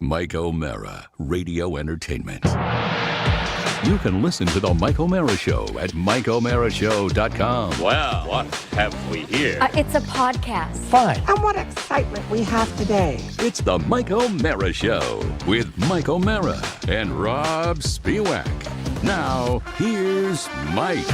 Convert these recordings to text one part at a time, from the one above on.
Mike O'Mara, Radio Entertainment. You can listen to The Mike O'Mara Show at MikeO'MaraShow.com. Well, what have we here? It's a podcast. Fine. And what excitement we have today. It's The Mike O'Mara Show with Mike O'Mara and Robb Spiewak. Now, here's Mike.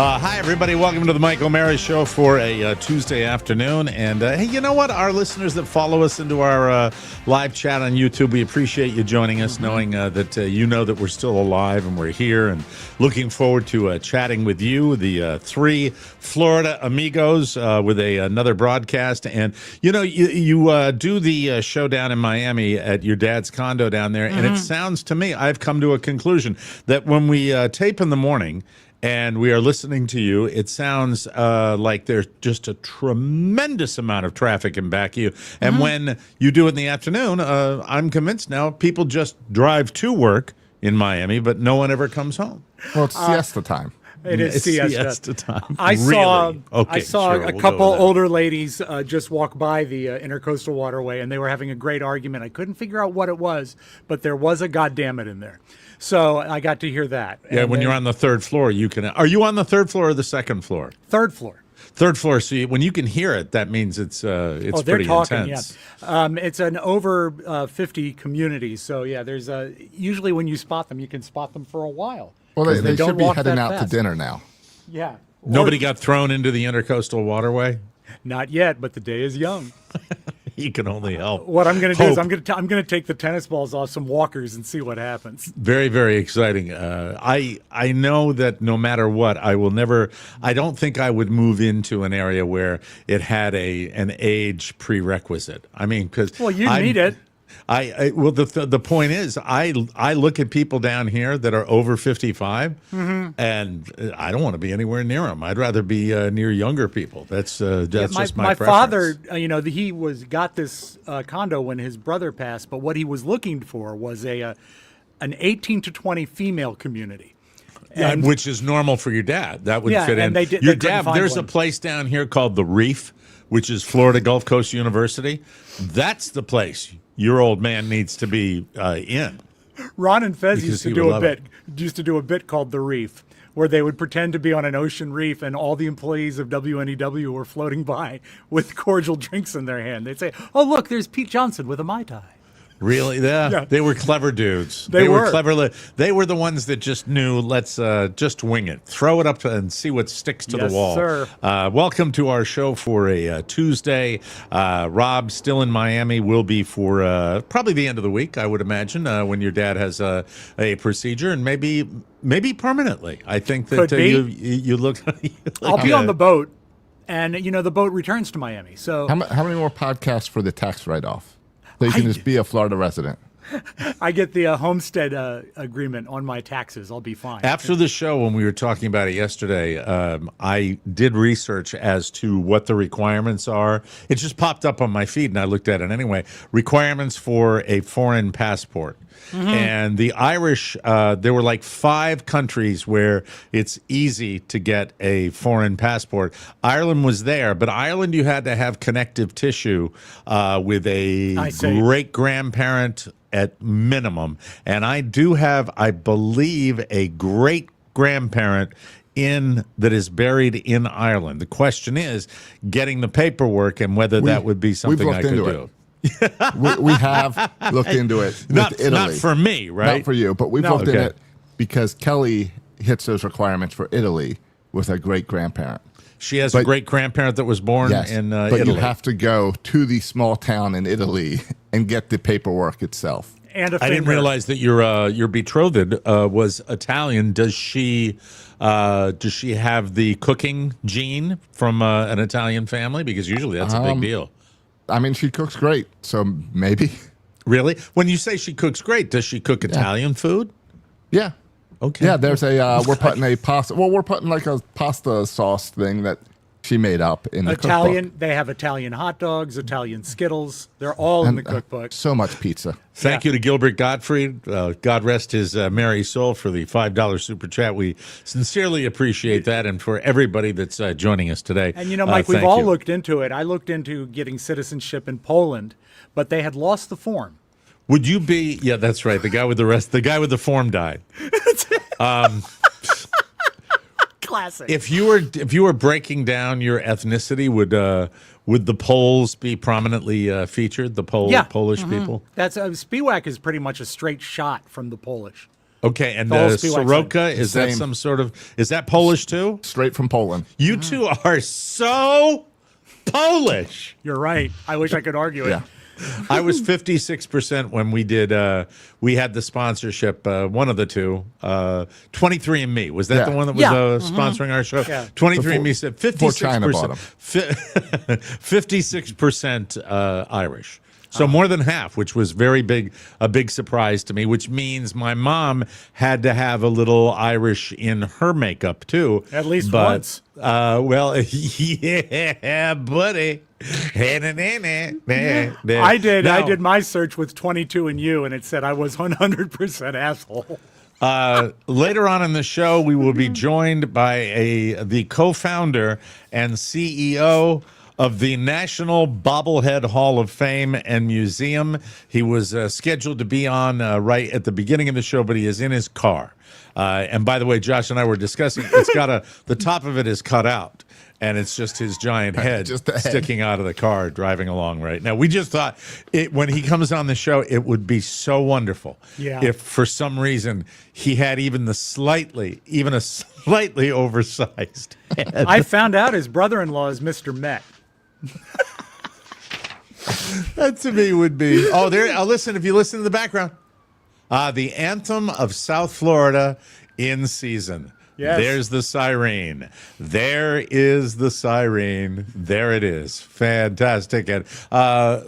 Hi, everybody. Welcome to the Mike O'Mara Show for a Tuesday afternoon. And, hey, you know what? Our listeners that follow us into our live chat on YouTube, we appreciate you joining us, knowing that you know that we're still alive and we're here and looking forward to chatting with you, the three Florida amigos with another broadcast. And, you know, you do the show down in Miami at your dad's condo down there, and it sounds to me, I've come to a conclusion that when we tape in the morning, and we are listening to you, it sounds like there's just a tremendous amount of traffic in back of you. And when you do it in the afternoon, I'm convinced now people just drive to work in Miami, but no one ever comes home. Well, it's siesta time. It is It's siesta time. I saw Sure, a we'll couple go with that. older ladies just walk by the intercoastal waterway, and they were having a great argument. I couldn't figure out what it was, but there was a goddammit in there. So I got to hear that. Yeah, And when then- you're on the third floor, you can. Are you on the third floor or the second floor? third floor. Third floor. So when you can hear it, that means it's They're pretty talking. intense. Yeah, it's an over 50 community. So yeah, there's usually when you spot them, you can spot them for a while. Well, they don't should be walk heading that out fast. to dinner now. Yeah. Nobody got thrown into the intercoastal waterway. Not yet, but the day is young. You can only help. What I'm going to do is Hope. I'm going to take the tennis balls off some walkers and see what happens. Very, very exciting. I know that no matter what, I don't think I would move into an area where it had an age prerequisite. I mean, because Well, you need it. Well, the point is, I look at people down here that are over 55, and I don't want to be anywhere near them. I'd rather be near younger people. That's just my preference. father, he got this condo when his brother passed, but what he was looking for was an 18 to 20 female community. And which is normal for your dad. That would Yeah, fit in. and they Your couldn't dad. find There's one. a place down here called the Reef, which is Florida Gulf Coast University. That's the place your old man needs to be in. Ron and Fez Because used he to would love it. used to do a bit called The Reef, where they would pretend to be on an ocean reef, and all the employees of WNEW were floating by with cordial drinks in their hand. They'd say, "Oh, look, there's Pete Johnson with a Mai Tai." Really? Yeah. They were clever dudes. They were. clever. They were the ones that just knew, let's just wing it. Throw it up and see what sticks to Yes, the wall. sir. Welcome to our show for a Tuesday. Rob, still in Miami, will be for probably the end of the week, I would imagine, when your dad has a procedure, and maybe permanently. I think that Could be. you look. I'll be on the boat, and the boat returns to Miami. So How many more podcasts for the tax write-off? So you can just be a Florida resident. I get the homestead agreement on my taxes. I'll be fine. After the show, when we were talking about it yesterday, I did research as to what the requirements are. It just popped up on my feed, and I looked at it anyway. Requirements for a foreign passport. And the Irish, there were like 5 countries where it's easy to get a foreign passport. Ireland was there, but Ireland you had to have connective tissue with a great-grandparent at minimum. And I do have, I believe, a great-grandparent that is buried in Ireland. The question is getting the paperwork and whether that would be something I could do. We have looked into it with Italy. Not for me, right? Not for you, but we've looked in it because Kelly hits those requirements for Italy with a great-grandparent. She has a great-grandparent that was born in Italy. But you have to go to the small town in Italy and get the paperwork itself. And a I didn't finger. realize that your betrothed was Italian. Does she have the cooking gene from an Italian family? Because usually that's a big deal. I mean, she cooks great, so maybe. Really? When you say she cooks great, does she cook Italian food? Yeah. Okay. Yeah, there's we're putting a pasta. Well, we're putting like a pasta sauce thing that she made up in the Italian. cookbook. They have Italian hot dogs, Italian Skittles. They're all in the cookbook. So much pizza. Thank you to Gilbert Gottfried. God rest his merry soul for the $5 super chat. We sincerely appreciate that, and for everybody that's joining us today. And Mike, we've thank all you. looked into it. I looked into getting citizenship in Poland, but they had lost the form. Would you be? Yeah, that's right. The guy with the form died. Classic. If you were breaking down your ethnicity, would the Poles be prominently featured? The Polish people. That's Spiewak is pretty much a straight shot from the Polish. Okay, and The whole Spiewak Soroka, is that Same. some sort of? Is that Polish too? Straight from Poland. You two are so Polish. You're right. I wish I could argue it. Yeah. I was 56% when we did. We had the sponsorship. One of the two, 23andMe. Was that Yeah. the one that was sponsoring our show? Yeah. 23andMe said Before China bought 56%. 56% Irish. So more than half, which was a big surprise to me, which means my mom had to have a little Irish in her makeup too. At least But, once. Well, yeah, buddy. I did. Now, I did my search with 22andU, and it said I was 100% asshole. Later on in the show, we will be joined by the co-founder and CEO of the National Bobblehead Hall of Fame and Museum. He was scheduled to be on right at the beginning of the show, but he is in his car. And by the way, Josh and I were discussing, the top of it is cut out. And it's just his giant head Just the head. sticking out of the car driving along right now. We just thought when he comes on the show, it would be so wonderful if for some reason he had even a slightly oversized head. I found out his brother-in-law is Mr. Met. That to me would be. Oh, there. Listen, if you listen to the background, the anthem of South Florida in season. Yes. There's the siren. There is the siren. There it is. Fantastic. And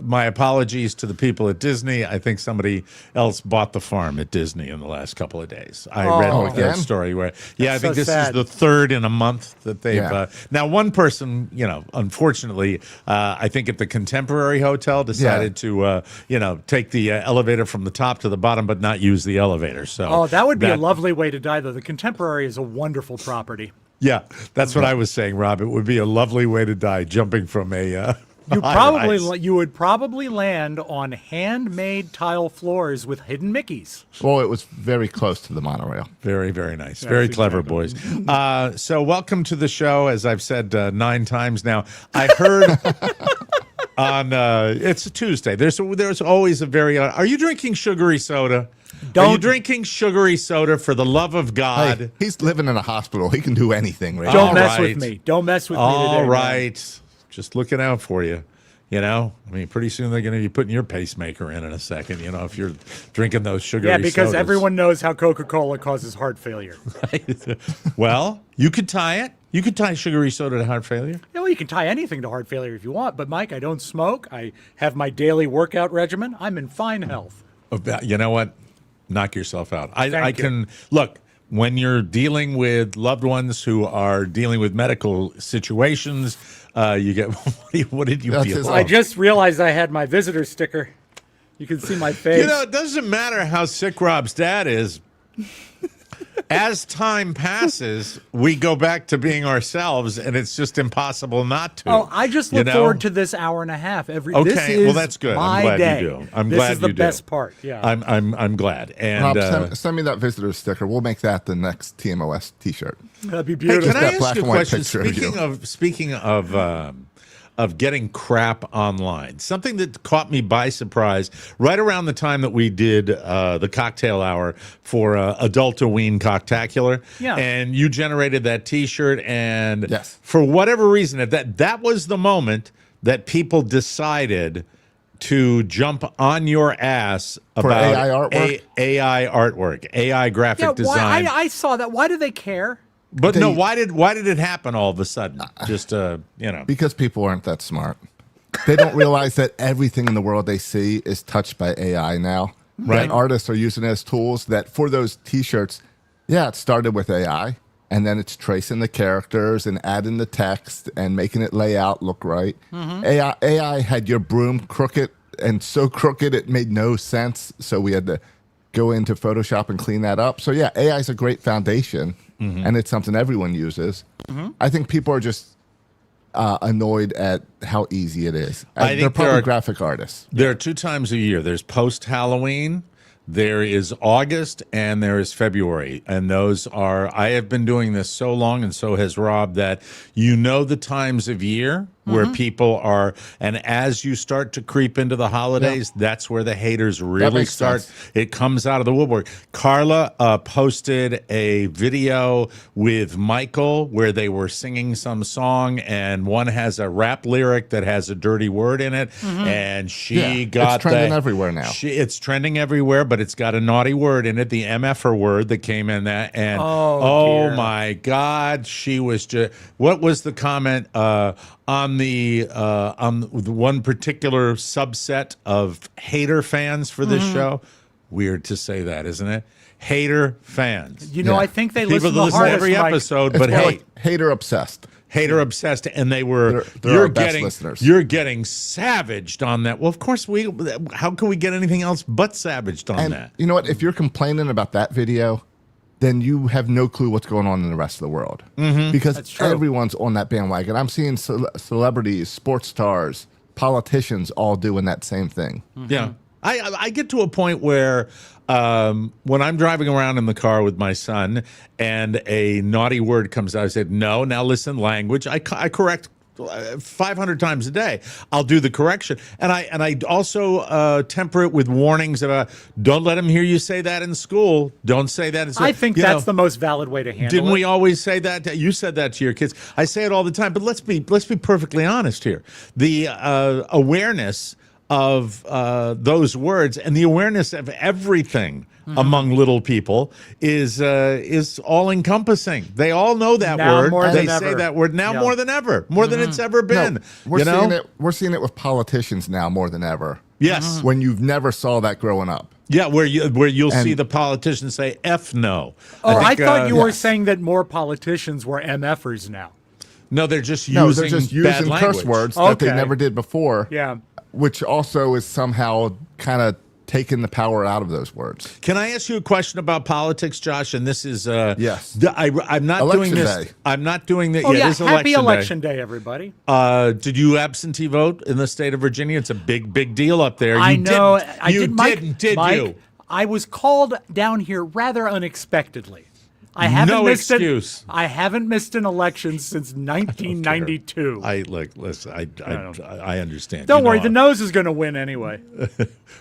my apologies to the people at Disney. I think somebody else bought the farm at Disney in the last couple of days. I read that again? story where, I think so this sad. is the third in a month that they've. Yeah. Now, one person, unfortunately, I think at the Contemporary Hotel decided to, take the elevator from the top to the bottom, but not use the elevator. So, Oh, that would be a lovely way to die, though. The Contemporary is a wonderful property. Yeah, that's what I was saying, Rob. It would be a lovely way to die, jumping from a. You would probably land on handmade tile floors with hidden Mickeys. Well, it was very close to the monorail. Very, very nice. Very clever, boys. So welcome to the show. As I've said 9 times now, I heard on it's a Tuesday. There's always a very. Are you drinking sugary soda? Are you drinking sugary soda for the love of God? Hey, he's living in a hospital. He can do anything, right? Don't All mess right. with me. Don't mess with me All today. man. right. Just looking out for you. I mean, pretty soon they're going to be putting your pacemaker in a second, if you're drinking those sugary Yeah, because sodas. everyone knows how Coca-Cola causes heart failure. Well, you could tie it. You could tie sugary soda to heart failure. Yeah, well, you can tie anything to heart failure if you want. But, Mike, I don't smoke. I have my daily workout regimen. I'm in fine health. You know what? Knock yourself out. I Thank you. can look when you're dealing with loved ones who are dealing with medical situations. You get what did you That's feel? his I just realized I had my visitor sticker. You can see my face. It doesn't matter how sick Rob's dad is. As time passes, we go back to being ourselves, and it's just impossible not to. Oh, I just look forward to this hour and a half every. This Okay, is well that's good. My I'm glad day. you do. I'm this glad is the you do. best part. Yeah. I'm glad. And Rob, send me that visitor sticker. We'll make that the next TMOS T-shirt. That'd be hey, beautiful. can I that ask black you a and white question? picture of you. Speaking of getting crap online, something that caught me by surprise right around the time that we did the cocktail hour for Adultoween Cocktacular. Yeah. And you generated that T-shirt, and Yes. for whatever reason, that was the moment that people decided to jump on your ass about AI artwork? AI artwork, AI graphic Yeah, design. I saw that. Why do they care? But They- no, why did it happen all of a sudden? Just Because people aren't that smart. They don't realize that everything in the world they see is touched by AI now. Right. And artists are using it as tools that for those T-shirts, it started with AI. and then it's tracing the characters and adding the text and making it lay out look right. AI had your broom crooked and so crooked it made no sense. So we had to go into Photoshop and clean that up. So yeah, AI is a great foundation, and it's something everyone uses. I think people are just annoyed at how easy it is. They're probably graphic artists. There are 2 times a year. There's post-Halloween, there is August, and there is February. And those are, I have been doing this so long, and so has Rob, that you know the times of year where people are, and as you start to creep into the holidays, that's where the haters really start. Sense. It comes out of the woodwork. Carla posted a video with Michael where they were singing some song, and one has a rap lyric that has a dirty word in it, and she got it's trending everywhere now. It's trending everywhere, but it's got a naughty word in it, the MFer word that came in that, and oh my God, she was just, what was the comment on the one particular subset of hater fans for this show? Weird to say that, isn't it? Hater fans. You know, I think they listen People the listen to hardest, every Mike. episode, It's but more hey, like hater obsessed. hater obsessed, and they were They're our best listeners. you're getting savaged on that. Well, of course how can we get anything else but savaged on And that? you know what? If you're complaining about that video, then you have no clue what's going on in the rest of the world. Because true. everyone's on that bandwagon. I'm seeing celebrities, sports stars, politicians all doing that same thing. Yeah. I get to a point where when I'm driving around in the car with my son and a naughty word comes out, I said, no, now listen, language. I correct 500 times a day. I'll do the correction. And I also temper it with warnings about, don't let them hear you say that in school. Don't say that in school. I think that's the most valid way to handle it. Didn't we always say that? You said that to your kids. I say it all the time, but let's be perfectly honest here. The awareness of those words and the awareness of everything among little people is all encompassing. They all know that Now word. more They than say ever. that word now more than ever, more than it's ever been. We're seeing it with politicians now more than ever. Yes. When you've never saw that growing up. Yeah, where you'll see the politicians say F no. Oh, I think, thought you were yes. saying that more politicians were MFers now. No, they're just No, using they're just bad using language. curse words that they Okay. never did before. Yeah. Which also is somehow kind of taking the power out of those words. Can I ask you a question about politics, Josh? And this is Yes. I'm not Election doing this. day. I'm not doing that. Oh, yeah. It is Happy election Election Day, everybody. day. Did you absentee vote in the state of Virginia? It's a big deal up there. I You know. Didn't. I You did, Mike, didn't, did Mike, you? I was called down here rather unexpectedly. I haven't No missed excuse. I haven't missed an election since 1992. Listen. I understand. Don't You know worry, the nose is going to win anyway.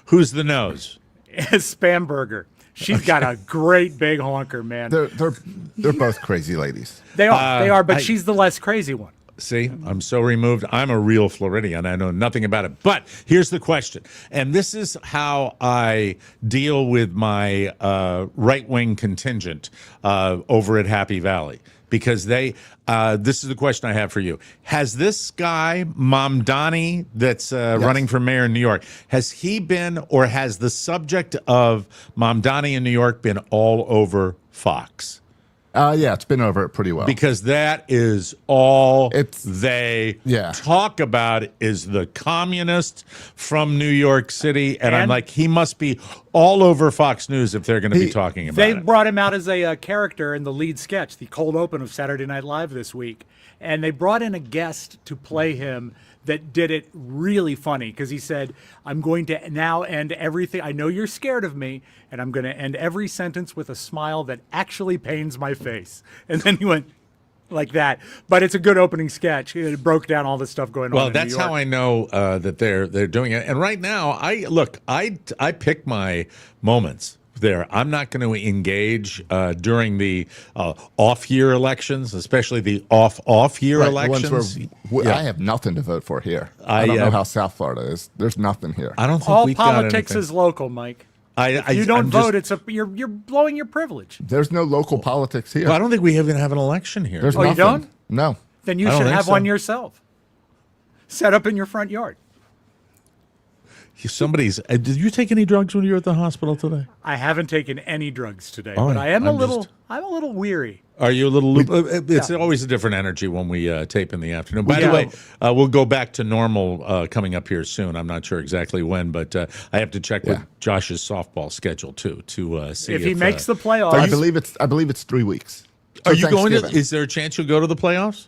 Who's the nose? Spamberger. She's got a great big honker, man. They're both crazy ladies. They are, but I- she's the less crazy one. See, I'm so removed. I'm a real Floridian. I know nothing about it. But here's the question. And this is how I deal with my right-wing contingent over at Happy Valley. Because this is the question I have for you. Has this guy, Mamdani, that's running for mayor in New York, has he been, or has the subject of Mamdani in New York been all over Fox? Yeah, it's been over it pretty well. Because that is all It's- they yeah. talk about is the communist from New York City. And I'm And- like, he must be all over Fox News if they're going to be talking about They it. brought him out as a character in the lead sketch, the cold open of Saturday Night Live this week. And they brought in a guest to play him that did it really funny because he said, I'm going to now end everything. I know you're scared of me, and I'm going to end every sentence with a smile that actually pains my face. And then he went like that. But it's a good opening sketch. It broke down all the stuff going on Well, in that's New York. how I know that they're doing it. And right now, I pick my moments there. I'm not going to engage during the off-year elections, especially the off-year Right, the ones elections. where Yeah. I have nothing to vote for here. I, I don't know uh, how South Florida is. There's nothing here. I don't think All we've got politics anything. is local, Mike. If You don't I'm just- vote. You're blowing your privilege. There's no local politics here. Well, I don't think we even have an election here. There's Oh, you nothing. don't? No. Then you I don't should think have so. one yourself. Set up in your front yard. Did you take any drugs when you were at the hospital today? I haven't taken any drugs today, All but right, I am I'm a little weary. Are you a little loop? It's always a different energy when we tape in the afternoon. By the way, we'll go back to normal coming up here soon. I'm not sure exactly when, but I have to check with Josh's softball schedule too to see if he makes the playoffs. I believe it's 3 weeks. Are you going to? Is there a chance you'll go to the playoffs?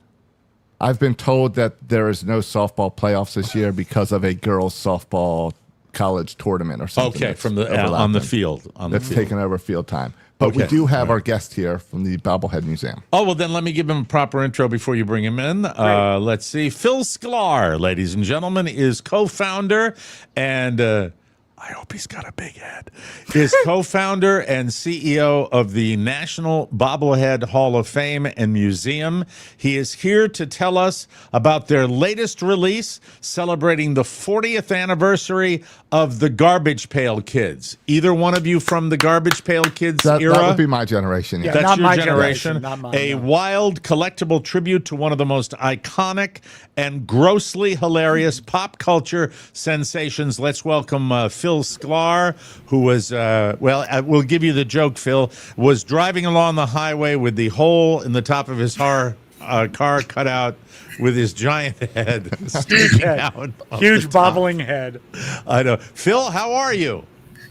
I've been told that there is no softball playoffs this year because of a girls' softball college tournament or something. Okay, from the on the field. That's taken over field time. But we do have our guest here from the Bobblehead Museum. Oh, well, then let me give him a proper intro before you bring him in. Let's see. Phil Sklar, ladies and gentlemen, is co-founder and I hope he's got a big head. Is co-founder and CEO of the National Bobblehead Hall of Fame and Museum. He is here to tell us about their latest release celebrating the 40th anniversary of the Garbage Pail Kids. Either one of you from the Garbage Pail Kids era? That would be my generation, yeah. That's not your my generation. Not mine, a wild collectible tribute to one of the most iconic and grossly hilarious pop culture sensations. Let's welcome Phil Sklar, who was, we'll give you the joke, Phil, was driving along the highway with the hole in the top of his car cut out with his giant head sticking out. Huge bobbling head. I know. Phil, how are you?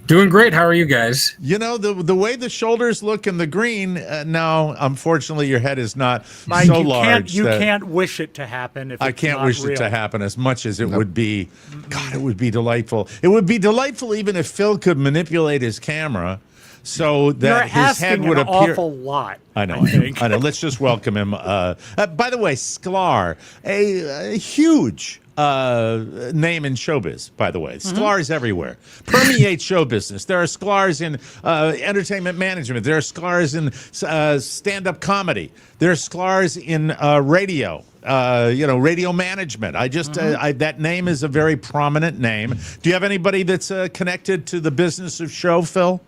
Doing great. How are you guys? You know, the way the shoulders look in the green, no, unfortunately, your head is not Mike, so you large. You can't wish it to happen. If I it's can't not wish real. it to happen as much as it would be. God, it would be delightful. It would be delightful even if Phil could manipulate his camera so that You're his head asking would an appear. awful lot. I know. I think. I know. Let's just welcome him. By the way, Sklar, a huge name in showbiz, by the way. Sklar's everywhere. Permeates show business. There are Sklars in entertainment management. There are Sklars in stand-up comedy. There are Sklars in radio. Radio management. That name is a very prominent name. Do you have anybody that's connected to the business of show, Phil?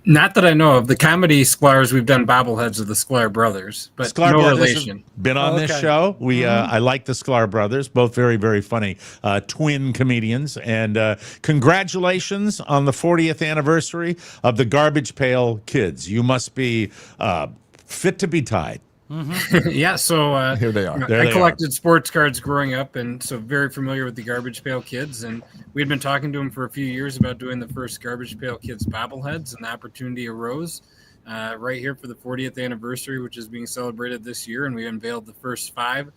Not that I know of. The comedy Sklars, we've done Bobbleheads of the Sklar brothers, but Sklar no brothers relation. have been on this show. We I like the Sklar brothers, both very, very funny twin comedians. And congratulations on the 40th anniversary of the Garbage Pail Kids. You must be fit to be tied. Yeah, so Here they are. There I they collected sports cards growing up, and so very familiar with the Garbage Pail Kids. And we had been talking to them for a few years about doing the first Garbage Pail Kids bobbleheads, and the opportunity arose right here for the 40th anniversary, which is being celebrated this year. And we unveiled the first 5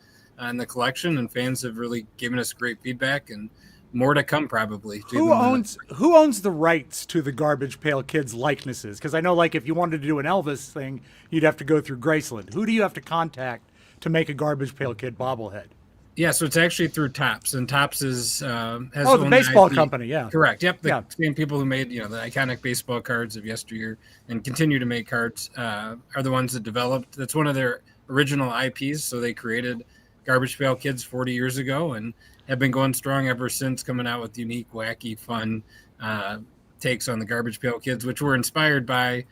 in the collection, and fans have really given us great feedback, and more to come probably. Who owns the rights to the Garbage Pail Kids likenesses? Because I know, like, if you wanted to do an Elvis thing, you'd have to go through Graceland. Who do you have to contact to make a Garbage Pail Kid bobblehead? Yeah, so it's actually through Topps, and Topps has the baseball IP. company, yeah. Correct. Yep, the same people who made the iconic baseball cards of yesteryear and continue to make cards are the ones that developed. That's one of their original IPs. So they created Garbage Pail Kids 40 years ago and have been going strong ever since, coming out with unique, wacky, fun takes on the Garbage Pail Kids, which were inspired by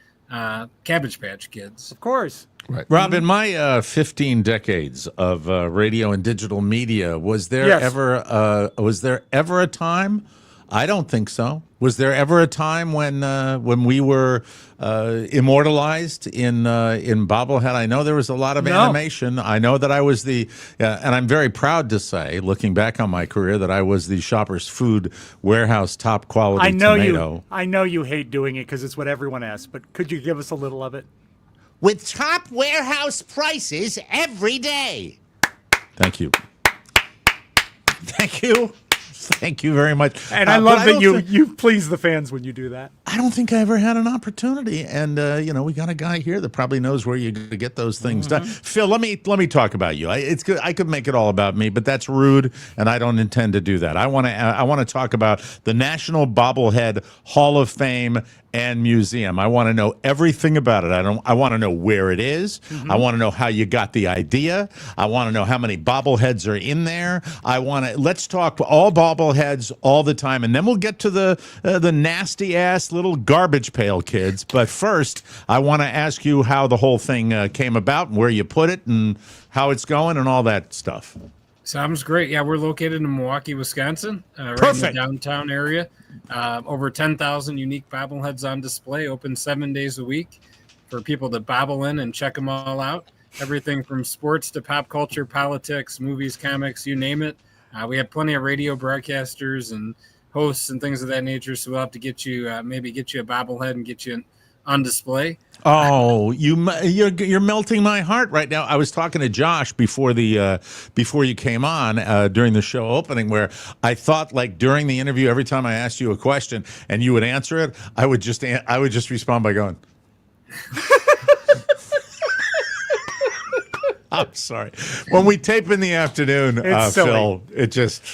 Cabbage Patch Kids. Of course. Right. Rob, in my 15 decades of radio and digital media, was there ever a time? I don't think so. Was there ever a time when we were immortalized in Bobblehead? I know there was a lot of animation. I know that I was and I'm very proud to say, looking back on my career, that I was the Shoppers Food Warehouse top quality tomato. I know you hate doing it because it's what everyone asks, but could you give us a little of it? With top warehouse prices every day. Thank you. Thank you. Thank you very much. And I love that you please the fans when you do that. I don't think I ever had an opportunity, and we got a guy here that probably knows where you get those things done. Phil, let me talk about you. It's good. I could make it all about me, but that's rude, and I don't intend to do that. I want to talk about the National Bobblehead Hall of Fame and Museum. I want to know everything about it. I want to know where it is. I want to know how you got the idea. I want to know how many bobbleheads are in there. Let's talk all bobbleheads all the time, and then we'll get to the nasty ass little Garbage Pail Kids. But first, I want to ask you how the whole thing came about, and where you put it, and how it's going, and all that stuff. Sounds great. Yeah, we're located in Milwaukee, Wisconsin, right in the downtown area. Over 10,000 unique bobbleheads on display, open 7 days a week. for people to bobble in and check them all out. Everything from sports to pop culture, politics, movies, comics, you name it. We have plenty of radio broadcasters and hosts and things of that nature. So we'll have to get you, maybe get you a bobblehead and get you on display. Oh, you're melting my heart right now. I was talking to Josh before you came on during the show opening, where I thought, like, during the interview, every time I asked you a question and you would answer it, I would just respond by going. I'm sorry. When we tape in the afternoon, Phil,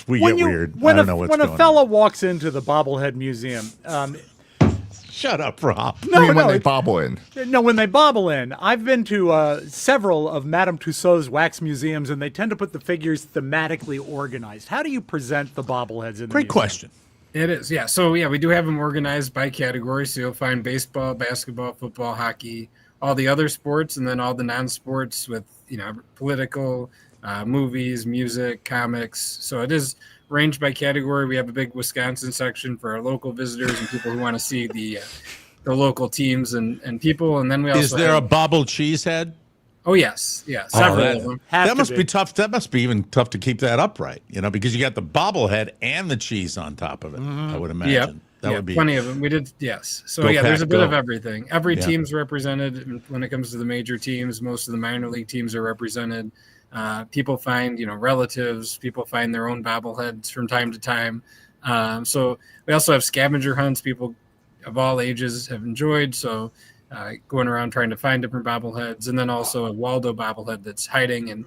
we get weird. I don't know what's going on. When a fella walks into the Bobblehead Museum, shut up, Rob. When they bobble in. No, when they bobble in. I've been to several of Madame Tussauds wax museums, and they tend to put the figures thematically organized. How do you present the bobbleheads in the Great museum? question. It is, yeah. So, yeah, we do have them organized by category. So you'll find baseball, basketball, football, hockey, all the other sports, and then all the non-sports with, political, movies, music, comics. So it is ranged by category. We have a big Wisconsin section for our local visitors and people who want to see the local teams and people. And then we also is there a bobble cheese head? Oh yes, several of them. That must be tough. That must be even tough to keep that upright, because you got the bobblehead and the cheese on top of it. I would imagine. Yep. That would be plenty of them. We did, yes. So Go there's a Pack, bit go. of everything. Every team's represented when it comes to the major teams. Most of the minor league teams are represented. People find, relatives. People find their own bobbleheads from time to time. So we also have scavenger hunts. People of all ages have enjoyed. So going around trying to find different bobbleheads, and then also a Waldo bobblehead that's hiding and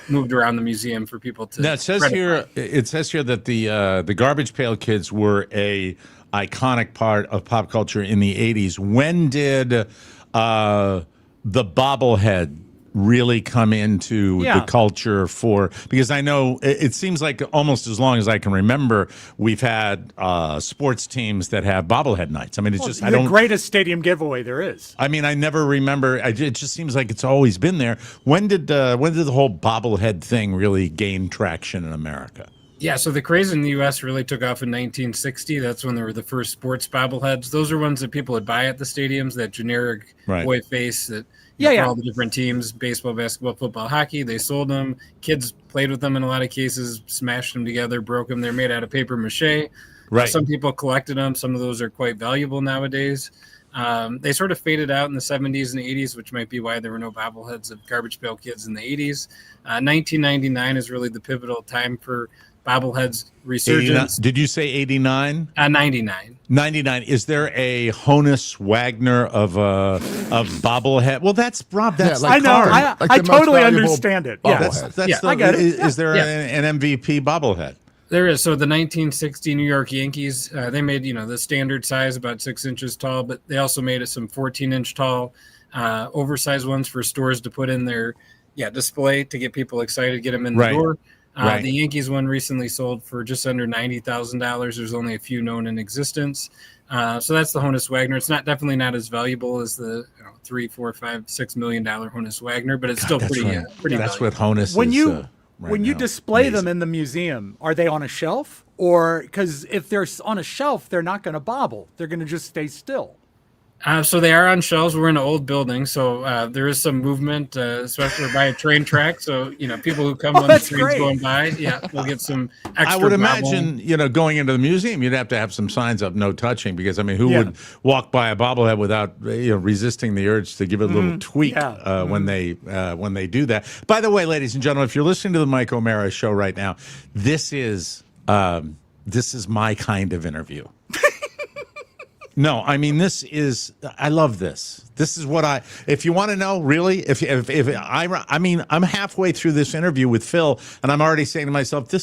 moved around the museum for people to. Now it says here that the Garbage Pail Kids were a iconic part of pop culture in the 80s. When did the bobblehead really come into the culture because I know it seems like almost as long as I can remember, we've had sports teams that have bobblehead nights. I mean, it's just the greatest stadium giveaway there is. I mean, I never remember. It just seems like it's always been there. When did the whole bobblehead thing really gain traction in America? Yeah, so the craze in the U.S. really took off in 1960. That's when there were the first sports bobbleheads. Those are ones that people would buy at the stadiums, that generic boy face that for all the different teams, baseball, basketball, football, hockey. They sold them. Kids played with them in a lot of cases, smashed them together, broke them. They're made out of paper mache. Right. Some people collected them. Some of those are quite valuable nowadays. They sort of faded out in the 70s and 80s, which might be why there were no bobbleheads of Garbage Pail Kids in the 80s. 1999 is really the pivotal time for bobbleheads resurgence. Did you say 89? 99. 99. Is there a Honus Wagner of bobblehead? Well, that's Rob. That's like I know. Carl, I the most totally valuable understand it. bobblehead. Yeah, I get it. Is there an MVP bobblehead? There is. So the 1960 New York Yankees, they made, the standard size, about 6 inches tall, but they also made some 14-inch tall, oversized ones for stores to put in their display to get people excited, get them in the door. The Yankees one recently sold for just under $90,000. There's only a few known in existence. So that's the Honus Wagner. It's definitely not as valuable as the $3, $4, $5, $6 million Honus Wagner, but it's still pretty That's valuable. what Honus When is. you when you now. display Amazing. them in the museum, are they on a shelf? Or because if they're on a shelf, they're not going to bobble. They're going to just stay still. So they are on shelves. We're in an old building, so there is some movement, especially by a train track. So people who come when the train's going by, we'll get some extra. I would imagine, going into the museum, you'd have to have some signs up, no touching, because I mean, who would walk by a bobblehead without resisting the urge to give it a little tweak when they do that? By the way, ladies and gentlemen, if you're listening to the Mike O'Mara Show right now, this is my kind of interview. No, I mean, I love this. This is what if you want to know, really, I'm halfway through this interview with Phil, and I'm already saying to myself,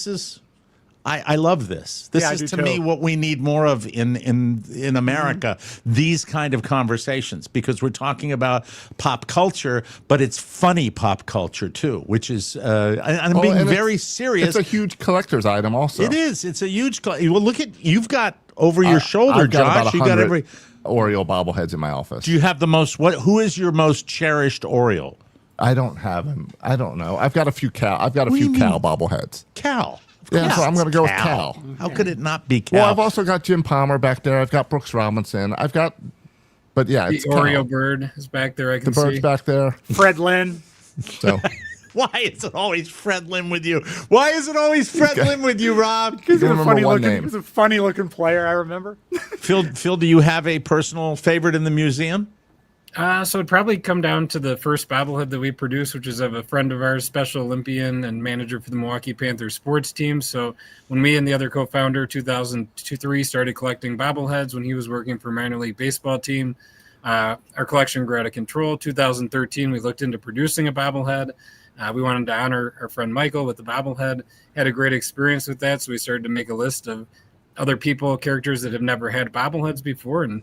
I love this. This is to me what we need more of in America, these kind of conversations, because we're talking about pop culture, but it's funny pop culture too, which is, I'm being very serious. It's a huge collector's item also. It is. It's a huge, well, look you've got over your shoulder, I've got Josh. About You got every Oreo bobbleheads in my office. Do you have the most? Who is your most cherished Oriole? I don't have him. I don't know. I've got a few Cal. I've got a few Cal bobbleheads. Cal. Yeah, so I'm going to go with Cal. How could it not be Cal? Well, I've also got Jim Palmer back there. I've got Brooks Robinson. I've got But yeah, The it's kind Oreo of, bird is back there. I the can bird's see. back there. Fred Lynn. So Why is it always Fred Lynn with you? Why is it always Fred Lynn with you, Rob? He's don't a remember funny one looking. name. He's a funny looking player. I remember. Phil, do you have a personal favorite in the museum? So it'd probably come down to the first bobblehead that we produced, which is of a friend of ours, Special Olympian and manager for the Milwaukee Panthers sports team. So when we and the other co-founder, 2003, started collecting bobbleheads when he was working for a minor league baseball team, our collection grew out of control. 2013, we looked into producing a bobblehead. We wanted to honor our friend Michael with the bobblehead. Had a great experience with that, so we started to make a list of other people, characters that have never had bobbleheads before, and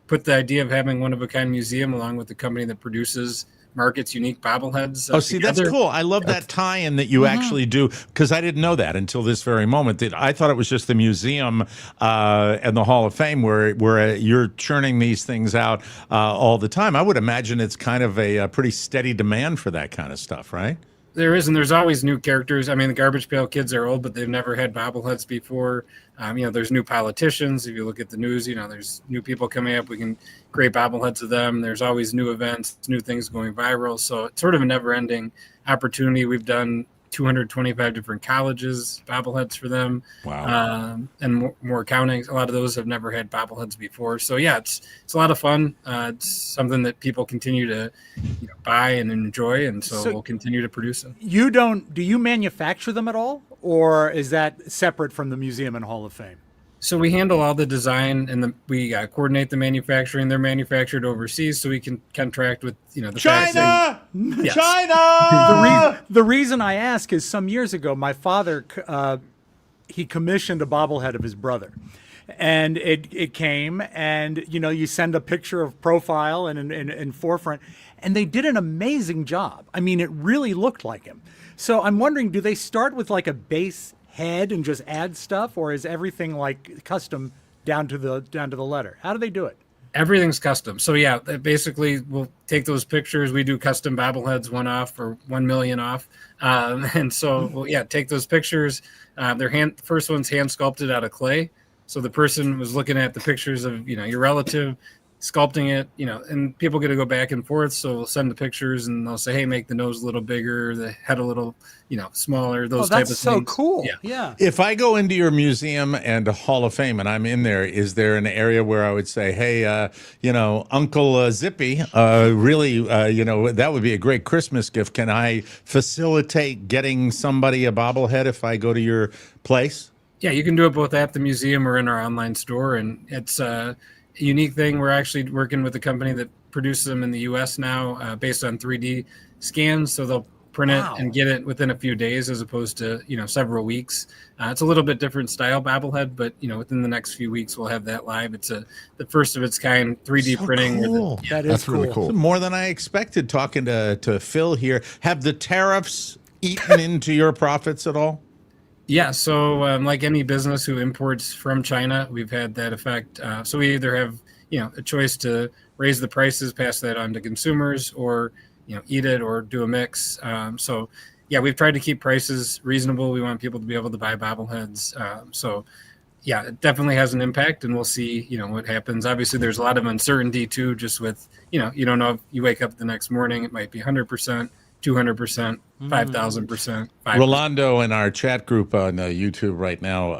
put the idea of having one-of-a-kind museum along with the company that produces, markets unique bobbleheads. Oh, see, that's together. cool. I love that tie-in that you actually do, because I didn't know that until this very moment. I thought it was just the museum and the Hall of Fame where you're churning these things out all the time. I would imagine it's kind of a pretty steady demand for that kind of stuff, right? There is, and there's always new characters. I mean, the Garbage Pail Kids are old, but they've never had bobbleheads before. There's new politicians. If you look at the news, there's new people coming up. We can create bobbleheads of them. There's always new events, new things going viral. So it's sort of a never-ending opportunity. We've done 225 different colleges, bobbleheads for them. Wow. And more counting. A lot of those have never had bobbleheads before. So yeah, it's a lot of fun. It's something that people continue to buy and enjoy, and so we'll continue to produce them. Do you manufacture them at all, or is that separate from the museum and Hall of Fame? So we handle all the design, and we coordinate the manufacturing. They're manufactured overseas, so we can contract with the China! Yes. China! The reason I ask is some years ago, my father he commissioned a bobblehead of his brother, and it came, and you send a picture of profile and in forefront, and they did an amazing job. I mean, it really looked like him. So I'm wondering, do they start with like a base head and just add stuff, or is everything like custom down to the letter? How do they do it? Everything's custom. So yeah, basically we'll take those pictures. We do custom bobbleheads, 1 off or 1 million off. And so we'll take those pictures. The first one's hand sculpted out of clay. So the person was looking at the pictures of, your relative, sculpting it, and people get to go back and forth. So we'll send the pictures and they'll say, hey, make the nose a little bigger, the head a little, smaller, those type of things. That's so cool. Yeah. If I go into your museum and Hall of Fame and I'm in there, is there an area where I would say, hey, Uncle Zippy, really, that would be a great Christmas gift. Can I facilitate getting somebody a bobblehead if I go to your place? Yeah, you can do it both at the museum or in our online store. And it's a unique thing. We're actually working with a company that produces them in the U.S. now based on 3D scans. So they'll print it and get it within a few days as opposed to, several weeks. It's a little bit different style bobblehead, but, within the next few weeks, we'll have that live. It's the first of its kind 3D printing. Cool. That's really cool. More than I expected talking to Phil here. Have the tariffs eaten into your profits at all? Yeah, so like any business who imports from China, we've had that effect. So we either have, a choice to raise the prices, pass that on to consumers, or, eat it or do a mix. So, yeah, we've tried to keep prices reasonable. We want people to be able to buy bobbleheads. So, yeah, it definitely has an impact, and we'll see, what happens. Obviously, there's a lot of uncertainty, too, just with, you don't know if you wake up the next morning, it might be 100%. 200%, 5,000%. Rolando in our chat group on YouTube right now,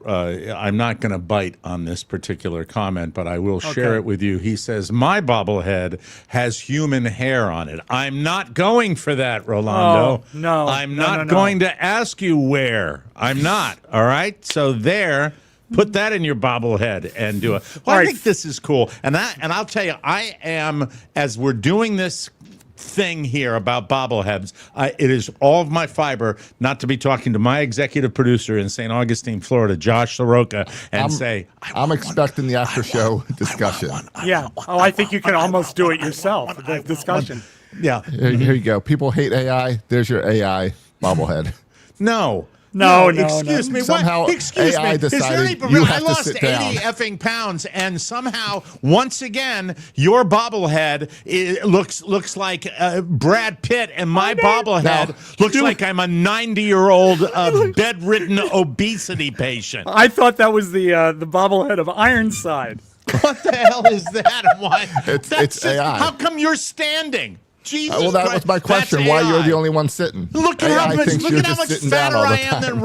I'm not going to bite on this particular comment, but I will share it with you. He says, my bobblehead has human hair on it. I'm not going for that, Rolando. Oh, no. I'm not going to ask you where. I'm not, all right? So there... Put that in your bobblehead and do it. Well, I think this is cool. And I'll tell you, I am, as we're doing this thing here about bobbleheads, it is all of my fiber not to be talking to my executive producer in St. Augustine, Florida, Josh Soroka, and I'm expecting the after show discussion. I think you can almost do it yourself, the discussion. Yeah. Here you go. People hate AI. There's your AI bobblehead. No. Excuse me. Somehow what? Excuse AI me. decided you have I to lost sit 80 down. effing pounds, and somehow, once again, your bobblehead looks like Brad Pitt, and my bobblehead looks like I'm a 90-year-old bedridden obesity patient. I thought that was the bobblehead of Ironside. What the hell is that? And why? It's AI. How come you're standing? Jesus Well, that Christ. was my question. That's Why AI. you're the only one sitting? Look at AI how much, thinks look you're at how just much sitting down fatter all I the am time. than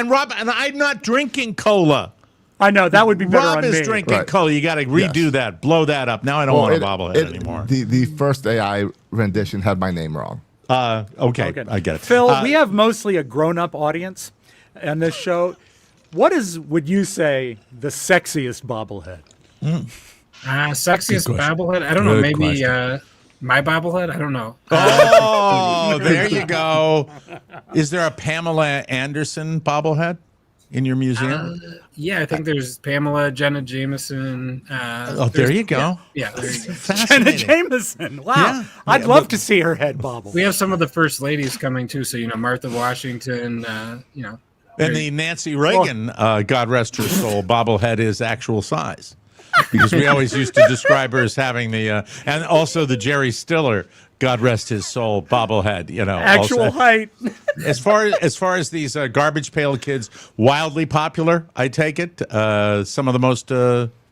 Rob. And I'm not drinking cola. I know that would be better Rob on is me. drinking Right. cola. You got to redo Yes. that, blow that up. Now I don't want a bobblehead anymore. The first AI rendition had my name wrong. Okay, I get it. Phil, we have mostly a grown-up audience on this show. What would you say, the sexiest bobblehead? Sexiest bobblehead? I don't know. Good Maybe question. my bobblehead? I don't know. Oh, there you go. Is there a Pamela Anderson bobblehead in your museum? Yeah, I think there's Pamela, Jenna Jameson. There you go. Yeah, there you go. Jenna Fascinating. Jameson. Wow. Yeah. I'd Yeah, love but- to see her head bobble. We have some of the first ladies coming too. So Martha Washington. And the Nancy Reagan, God rest her soul, bobblehead is actual size. Because we always used to describe her as having the, and also the Jerry Stiller, God rest his soul, bobblehead. Actual also. height. As far as these Garbage Pail Kids, wildly popular, I take it. Some of the most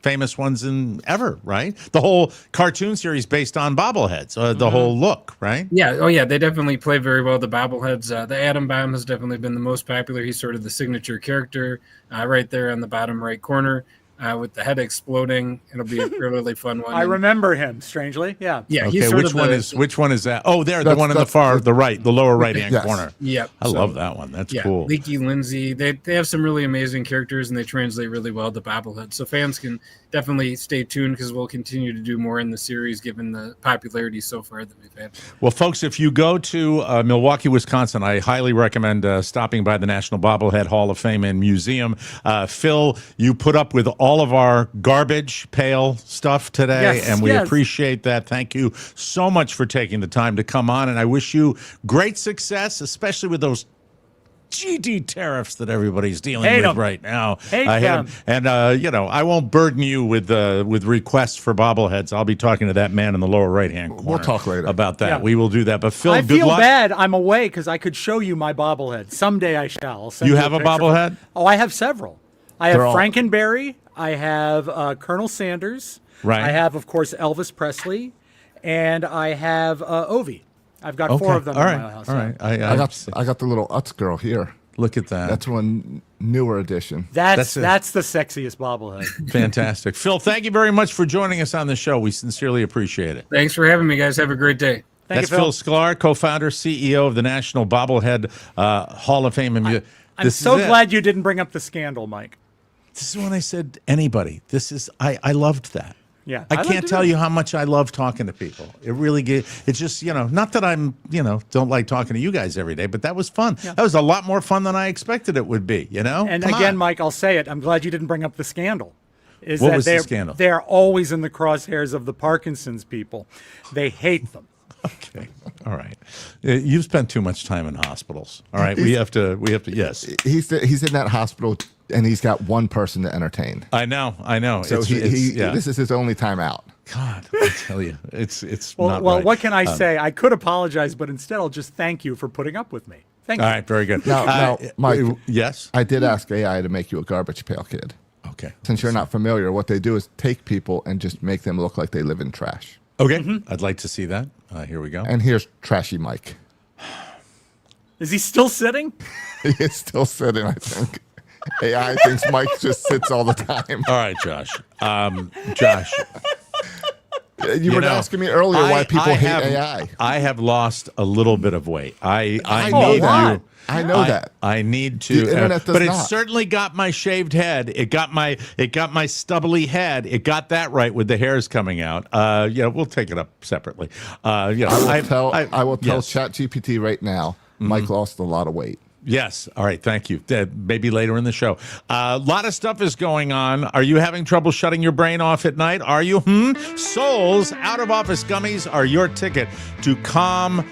famous ones ever, right? The whole cartoon series based on bobbleheads, the whole look, right? Yeah. Oh, yeah. They definitely play very well. The bobbleheads. The Atom Bomb has definitely been the most popular. He's sort of the signature character right there on the bottom right corner with the head exploding. It'll be a really fun one. I remember him, strangely. Yeah. Yeah. Okay, He's sort which of one is that? Oh, there, the That's- one in the that's- the right, the lower right hand Yes. corner. Yep. I love that one. That's Yeah, cool. Leaky Lindsay. They have some really amazing characters, and they translate really well to bobblehead. So fans can definitely stay tuned because we'll continue to do more in the series, given the popularity so far that we've had. Well, folks, if you go to Milwaukee, Wisconsin, I highly recommend stopping by the National Bobblehead Hall of Fame and Museum. Phil, you put up with all of our garbage pail stuff today, Yes, and we yes. appreciate that. Thank you so much for taking the time to come on, and I wish you great success, especially with those GD tariffs that everybody's dealing Hate with 'em. right now. Hate I them. And I won't burden you with requests for bobbleheads. I'll be talking to that man in the lower right hand corner. We'll talk later about that. Yeah. We will do that. But Phil, I good feel luck. bad I'm away because I could show you my bobblehead. Someday I shall. I'll send You you have a picture. bobblehead? Oh, I have several. I have They're all- Frankenberry. I have Colonel Sanders. Right. I have, of course, Elvis Presley. And I have Ovi. I've got four of them All in right. my house. All yeah. right. I got the little Utz girl here. Look at that. That's one newer edition. That's That's it. the sexiest bobblehead. Fantastic. Phil, thank you very much for joining us on the show. We sincerely appreciate it. Thanks for having me, guys. Have a great day. Thank That's you, Phil. Sklar, co-founder, CEO of the National Bobblehead Hall of Fame. And I'm so glad you didn't bring up the scandal, Mike. This is when I said anybody. I loved that. Yeah, I I can't loved tell it. you how much I love talking to people. It really it's just, not that I'm, don't like talking to you guys every day, but that was fun. That was a lot more fun than I expected it would be, And Come again, on. Mike, I'll say it. I'm glad you didn't bring up the scandal. What was the scandal? They're always in the crosshairs of the Parkinson's people. They hate them. Okay. All right. You've spent too much time in hospitals. All right. We have to, yes. He's in that hospital, and he's got one person to entertain. I know. So this is his only time out. God, I tell you, it's Well, not right. what can I say? I could apologize, but instead I'll just thank you for putting up with me. Thank All you. right, very good. Now, Mike, yes. I did ask AI to make you a Garbage Pail Kid. Okay. Since you're not familiar, what they do is take people and just make them look like they live in trash. Okay. I'd like to see that. Here we go. And here's Trashy Mike. Is he still sitting? He is still sitting, I think. AI thinks Mike just sits all the time. All right, Josh. Josh. You were know, asking me earlier why people hate have, AI. I have lost a little bit of weight. I know need that. you. I know that. I need to. The internet does but it not. certainly got my shaved head. It got my stubbly head. It got that right with the hairs coming out. We'll take it up separately. I will tell yes. ChatGPT right now, Mike lost a lot of weight. Yes. All right. Thank you. Maybe later in the show. A lot of stuff is going on. Are you having trouble shutting your brain off at night? Are you? Souls out of office gummies are your ticket to calm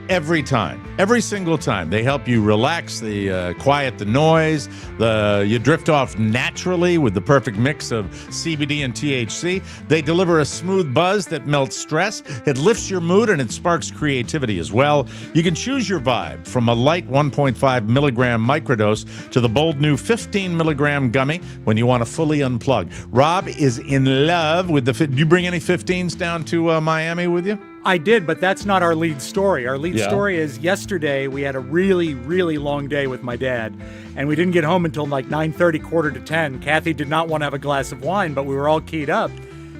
every time, every single time. They help you relax, they quiet the noise, you drift off naturally with the perfect mix of CBD and THC. They deliver a smooth buzz that melts stress. It lifts your mood and it sparks creativity as well. You can choose your vibe, from a light 1.5 milligram microdose to the bold new 15 milligram gummy when you want to fully unplug. Robb is in love with the. Did you bring any 15s down to Miami with you? I did, but that's not our lead story. Our lead story is yesterday we had a really, really long day with my dad, and we didn't get home until like 9:30, quarter to 10. Kathy did not want to have a glass of wine, but we were all keyed up.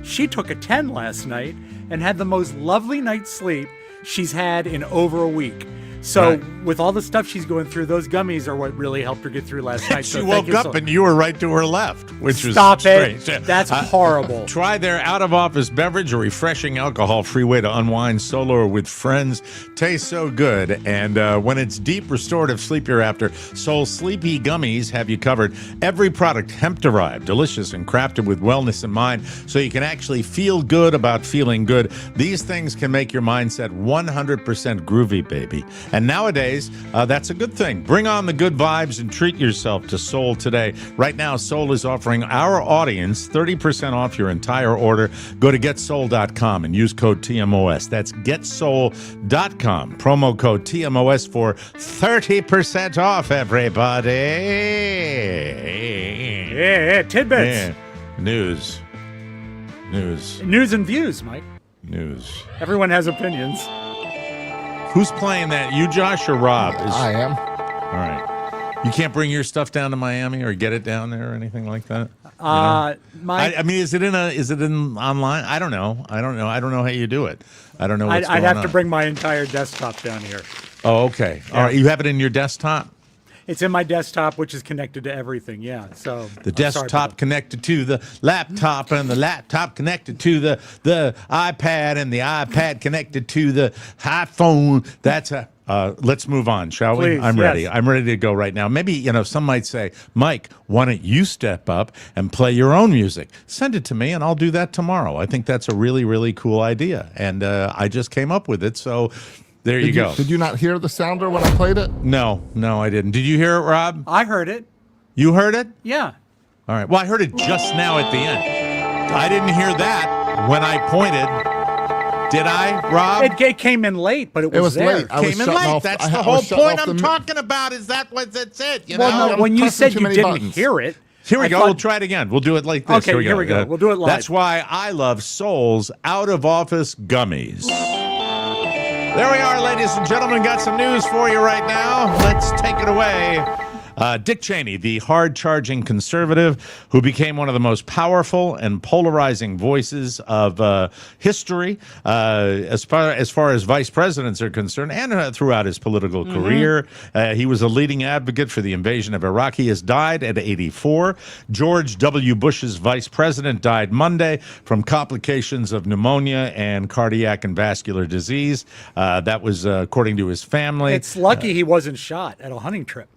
She took a 10 last night and had the most lovely night's sleep she's had in over a week. So with all the stuff she's going through, those gummies are what really helped her get through last night. She woke up and you were right to her left, which was Stop strange. it. That's horrible. Try their out-of-office beverage, a refreshing alcohol-free way to unwind solo or with friends. Tastes so good. And when it's deep, restorative sleep you're after, Soul Sleepy Gummies have you covered. Every product hemp-derived, delicious, and crafted with wellness in mind, so you can actually feel good about feeling good. These things can make your mindset 100% groovy, baby. And nowadays, that's a good thing. Bring on the good vibes and treat yourself to Soul today. Right now, Soul is offering our audience 30% off your entire order. Go to getsoul.com and use code TMOS. That's getsoul.com. Promo code TMOS for 30% off, everybody. Yeah, tidbits. Yeah. News and views, Mike. News. Everyone has opinions. Who's playing that? You, Josh, or Robb? I am. All right. You can't bring your stuff down to Miami or get it down there or anything like that? I mean, is it in online? I don't know. I don't know how you do it. I don't know what's going on. I'd have to bring my entire desktop down here. Oh, okay. Yeah. All right. You have it in your desktop? It's in my desktop, which is connected to everything. Yeah. So the desktop connected to the laptop, and the laptop connected to the iPad, and the iPad connected to the iPhone. That's a. Let's move on, shall we? Please, I'm ready. yes. I'm ready to go right now. Maybe, some might say, Mike, why don't you step up and play your own music? Send it to me, and I'll do that tomorrow. I think that's a really, really cool idea, and I just came up with it, so. There you go. Did you not hear the sounder when I played it? No, I didn't. Did you hear it, Robb? I heard it. You heard it? Yeah. All right. Well, I heard it just now at the end. I didn't hear that when I pointed. Did I, Robb? It came in late, but it was there. late. Came in late. That's the whole point I'm talking about. Is that what that's it? No, when you said you didn't hear it. Here we go. We'll try it again. We'll do it like this. Okay, here we go. We'll do it live. That's why I love Soul's out-of-office gummies. There we are, ladies and gentlemen. Got some news for you right now. Let's take it away. Dick Cheney, the hard-charging conservative who became one of the most powerful and polarizing voices of history as far as vice presidents are concerned, and throughout his political career. He was a leading advocate for the invasion of Iraq. He has died at 84. George W. Bush's vice president died Monday from complications of pneumonia and cardiac and vascular disease. That was according to his family. It's lucky he wasn't shot at a hunting trip.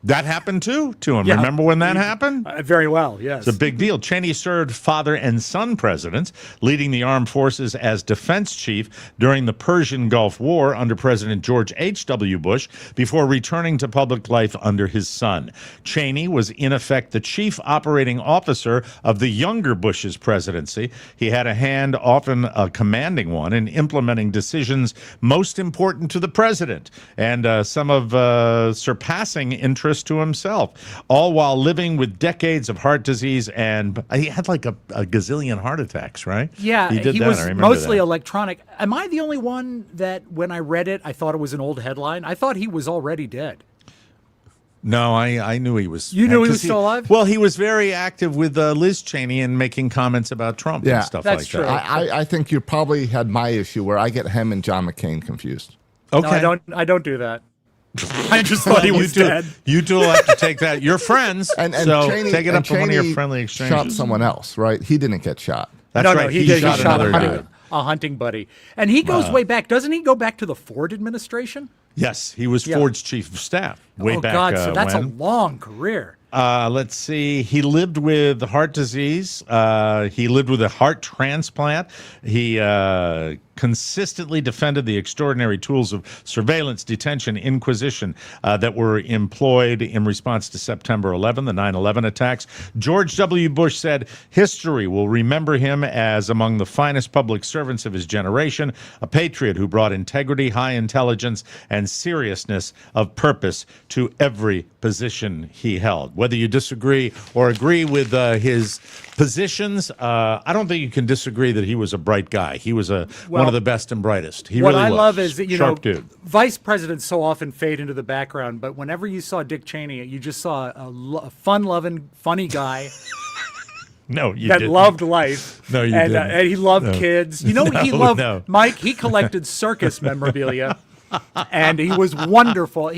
That happened to him. Yeah. Remember when that happened? Very well, yes. It's a big deal. Cheney served father and son presidents, leading the armed forces as defense chief during the Persian Gulf War under President George H.W. Bush before returning to public life under his son. Cheney was, in effect, the chief operating officer of the younger Bush's presidency. He had a hand, often a commanding one, in implementing decisions most important to the president, and some of surpassing interest to himself, all while living with decades of heart disease, and he had like a gazillion heart attacks, right? Yeah, he did that. was I remember mostly that. electronic. Am I the only one that when I read it, I thought it was an old headline? I thought he was already dead. No, I knew he was. You knew he was still alive? Well, he was very active with Liz Cheney and making comments about Trump and stuff that's like true. that. I think you probably had my issue where I get him and John McCain confused. Okay. No, I don't do that. I just thought he was dead. You two will have to take that. You're friends, And so Cheney, take it up on one of your Cheney friendly exchanges. shot someone else, right? He didn't get shot. That's no, right. he did. shot another guy. A hunting buddy. And he goes way back. Doesn't he go back to the Ford administration? Yes, he was Ford's chief of staff way back God, so that's when. a long career. Let's see. He lived with heart disease. He lived with a heart transplant. He consistently defended the extraordinary tools of surveillance, detention, inquisition that were employed in response to September 11, the 9/11 attacks. George W. Bush said, history will remember him as among the finest public servants of his generation, a patriot who brought integrity, high intelligence, and seriousness of purpose to every position he held. Whether you disagree or agree with his positions, I don't think you can disagree that he was a bright guy. He was one of the best and brightest. He what really I was. love is that, Sharp dude. vice presidents so often fade into the background, but whenever you saw Dick Cheney, you just saw a fun-loving, funny guy No, you that didn't. loved life. No, you and, didn't. and he loved kids. You know what he loved? No. Mike, he collected circus memorabilia. And he was wonderful.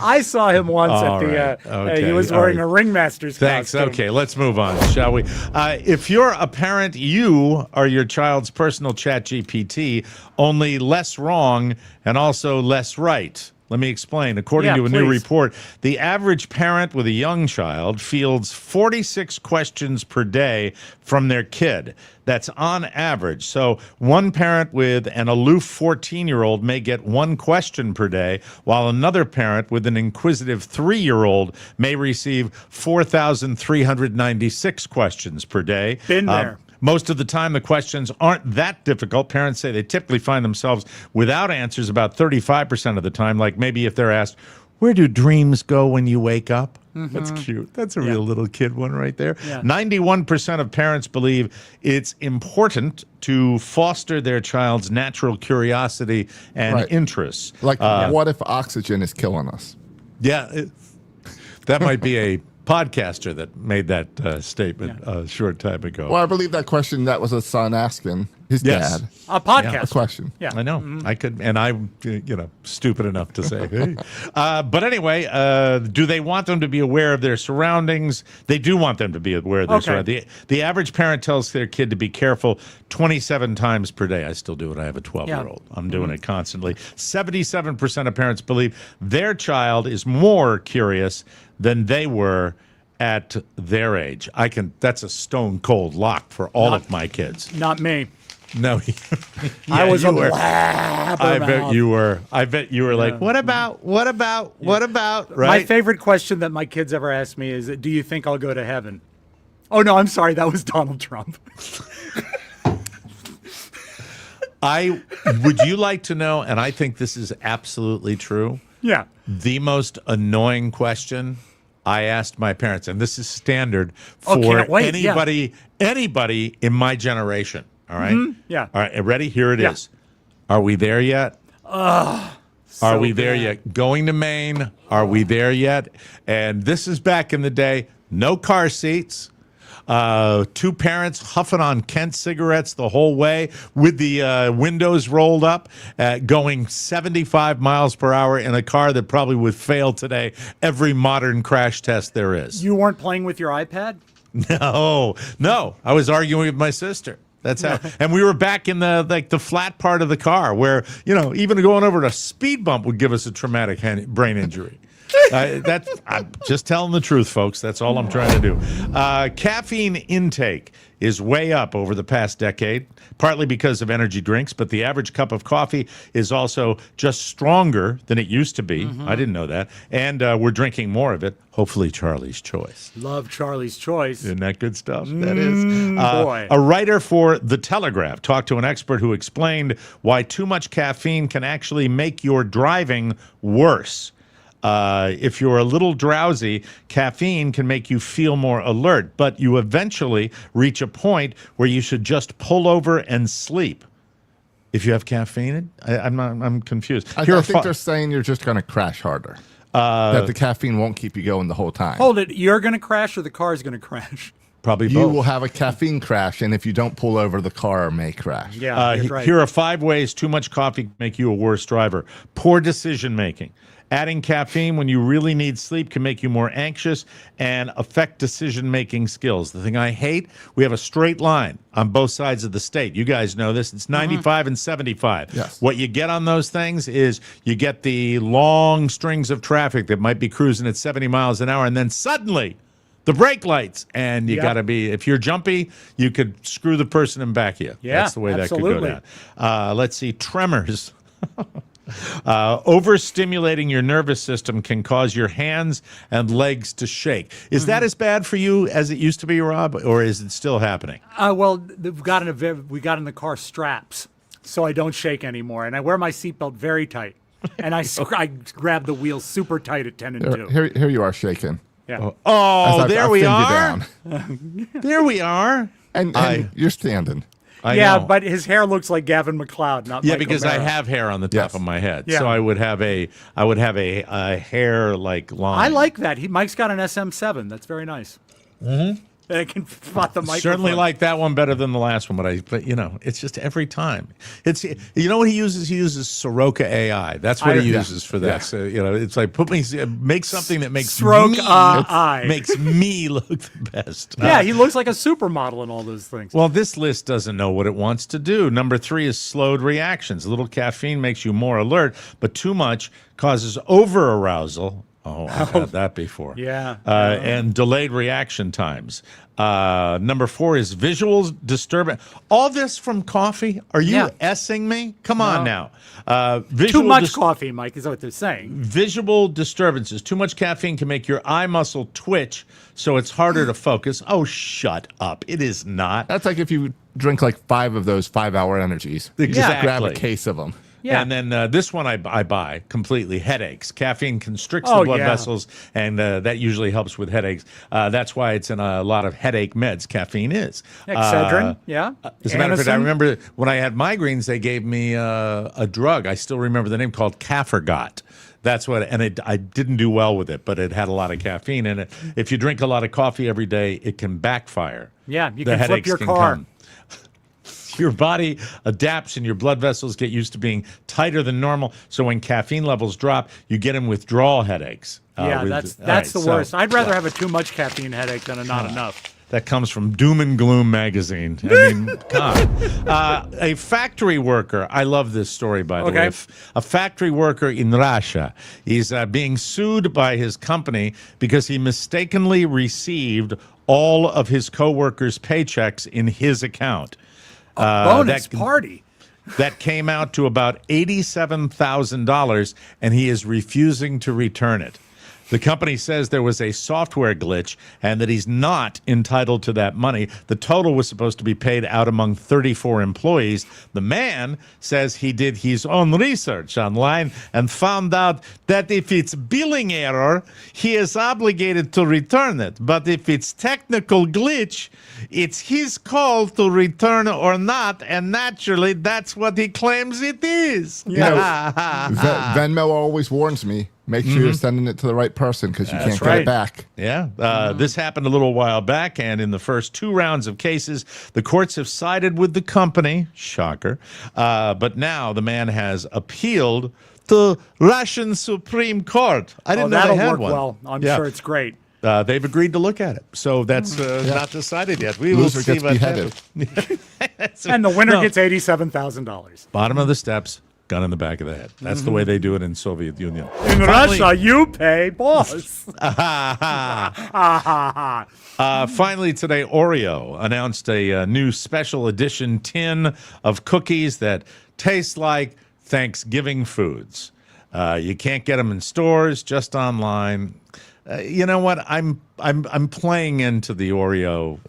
I saw him once All at the. right. Okay. He was All wearing right. a ringmaster's Thanks. costume. Okay, let's move on, shall we? If you're a parent, you are your child's personal chat GPT, only less wrong and also less right. Let me explain. According to a new report, the average parent with a young child fields 46 questions per day from their kid. That's on average. So one parent with an aloof 14-year-old may get one question per day, while another parent with an inquisitive 3-year-old may receive 4,396 questions per day. Been there. Most of the time, the questions aren't that difficult. Parents say they typically find themselves without answers about 35% of the time, like maybe if they're asked, where do dreams go when you wake up? That's cute. That's a real little kid one right there. 91% of parents believe it's important to foster their child's natural curiosity and interests. Like, what if oxygen is killing us? Yeah, that might be a podcaster that made that statement a short time ago. Well, I believe that question that was a son asking his dad. A podcast. A question. Yeah. I know. I could, and I'm, stupid enough to say, hey. But anyway, do they want them to be aware of their surroundings? They do want them to be aware of their surroundings. The average parent tells their kid to be careful 27 times per day. I still do it. I have a 12-year-old. I'm doing it constantly. 77% of parents believe their child is more curious than they were at their age. That's a stone cold lock for all of my kids. Not me. No, I was a blabbermouth. I bet you were. I bet you were like, what about, right? My favorite question that my kids ever asked me is, do you think I'll go to heaven? Oh, no, I'm sorry. That was Donald Trump. Would you like to know, and I think this is absolutely true. Yeah. The most annoying question I asked my parents, and this is standard for can't wait. anybody in my generation. All right? Yeah. All right, ready? Here it is. Are we there yet? Are we there yet? Going to Maine. Are we there yet? And this is back in the day. No car seats. Two parents huffing on Kent cigarettes the whole way with the windows rolled up, going 75 miles per hour in a car that probably would fail today every modern crash test there is. You weren't playing with your iPad? No. I was arguing with my sister. That's how, and we were back in the flat part of the car where, even going over a speed bump would give us a traumatic brain injury. I'm just telling the truth, folks. That's all I'm trying to do. Caffeine intake is way up over the past decade, partly because of energy drinks, but the average cup of coffee is also just stronger than it used to be. I didn't know that. And we're drinking more of it. Hopefully Charlie's Choice. Love Charlie's Choice. Isn't that good stuff? That is. Boy. A writer for The Telegraph talked to an expert who explained why too much caffeine can actually make your driving worse. If you're a little drowsy, caffeine can make you feel more alert, but you eventually reach a point where you should just pull over and sleep. If you have caffeine, I'm confused. I think they're saying you're just going to crash harder. That the caffeine won't keep you going the whole time. Hold it. You're going to crash or the car's going to crash? Probably both. You will have a caffeine crash, and if you don't pull over, the car may crash. Yeah, that's right. Here are 5 ways too much coffee can make you a worse driver. Poor decision making. Adding caffeine when you really need sleep can make you more anxious and affect decision-making skills. The thing I hate, we have a straight line on both sides of the state. You guys know this. It's 95 and 75. Yes. What you get on those things is you get the long strings of traffic that might be cruising at 70 miles an hour, and then suddenly the brake lights, and you Yep. got to be. If you're jumpy, you could screw the person in back of you. Yeah, That's the way absolutely. that could go down. Let's see, tremors. Overstimulating your nervous system can cause your hands and legs to shake. Is that as bad for you as it used to be, Rob, or is it still happening? Well, we got in the car straps, so I don't shake anymore, and I wear my seatbelt very tight, and I grab the wheels super tight at 10 and 2. Here you are shaking. Yeah. Oh, As there I've we thinned you are. down. There we are. And you're standing. I Yeah, know. but his hair looks like Gavin McLeod, not Yeah, Mike because I O'Mara. have hair on the top Yes. of my head, Yeah. so I would have a hair like line. I like that. Mike's got an SM7. That's very nice. Mm-hmm. I can spot the microphone. Certainly like that one better than the last one, but it's just every time. It's what he uses. He uses Soroka AI. That's what he uses for that. Yeah. So it's like make something that makes Stroke me AI. makes me look the best. Yeah, he looks like a supermodel and all those things. Well, this list doesn't know what it wants to do. Number 3 is slowed reactions. A little caffeine makes you more alert, but too much causes over-arousal. Oh, I've had that before. Yeah. And delayed reaction times. Number 4 is visual disturbance. All this from coffee? Are you Yeah. S-ing me? Come on now. Too much coffee, Mike, is what they're saying. Visual disturbances. Too much caffeine can make your eye muscle twitch, so it's harder to focus. Oh, shut up. It is not. That's like if you drink like 5 of those 5-hour energies. You just grab a Exactly. case of them. Yeah. And then this one I buy completely, headaches. Caffeine constricts the Oh, blood yeah. vessels, and that usually helps with headaches. That's why it's in a lot of headache meds, caffeine is. Excedrin, yeah. As a matter of fact, I Anacin. remember when I had migraines, they gave me a drug. I still remember the name, called Cafergot. That's what, and I didn't do well with it, but it had a lot of caffeine in it. If you drink a lot of coffee every day, it can backfire. Yeah, you The can flip headaches your can car. come. Your body adapts and your blood vessels get used to being tighter than normal. So when caffeine levels drop, you get them withdrawal headaches. Yeah, that's the worst. I'd rather have a too much caffeine headache than a not enough. That comes from Doom and Gloom magazine. I mean, God. A factory worker. I love this story, by the way. A factory worker in Russia is being sued by his company because he mistakenly received all of his coworkers' paychecks in his account. Bonus party. That came out to about $87,000, and he is refusing to return it. The company says there was a software glitch and that he's not entitled to that money. The total was supposed to be paid out among 34 employees. The man says he did his own research online and found out that if it's billing error, he is obligated to return it. But if it's technical glitch, it's his call to return or not, and naturally, that's what he claims it is. Venmo always warns me. Make sure you're sending it to the right person because you can't get it back. Yeah. This happened a little while back, and in the first 2 rounds of cases, the courts have sided with the company. Shocker. But now the man has appealed to Russian Supreme Court. I didn't know that'll they had work one. well. I'm sure it's great. They've agreed to look at it. So that's not decided yet. We will Loser see gets what beheaded. happens. And the winner gets $87,000. Bottom of the steps. Gun in the back of the head. That's the way they do it in Soviet Union. In Russia, you pay, boss. Finally today, Oreo announced a new special edition tin of cookies that taste like Thanksgiving foods. You can't get them in stores, just online. You know what? I'm playing into the Oreo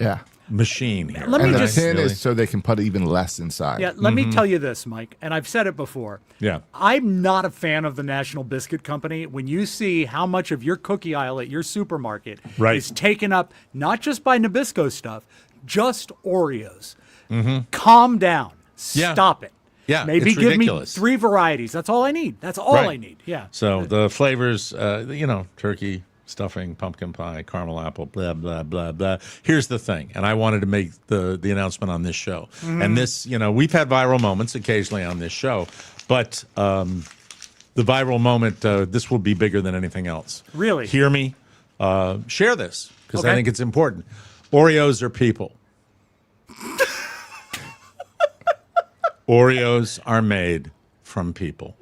machine here. Let me And the just tin is so they can put even less inside. Yeah, let me tell you this, Mike, and I've said it before. Yeah. I'm not a fan of the National Biscuit Company. When you see how much of your cookie aisle at your supermarket is taken up not just by Nabisco stuff, just Oreos. Calm down. Stop it. Yeah, Maybe it's give ridiculous. me 3 varieties. That's all I need. That's all I need. Yeah. So the flavors, turkey, stuffing, pumpkin pie, caramel apple, blah, blah, blah, blah. Here's the thing, and I wanted to make the announcement on this show. And this, we've had viral moments occasionally on this show, but the viral moment, this will be bigger than anything else. Really? Hear me. Share this, because I think it's important. Oreos are people. Oreos are made from people.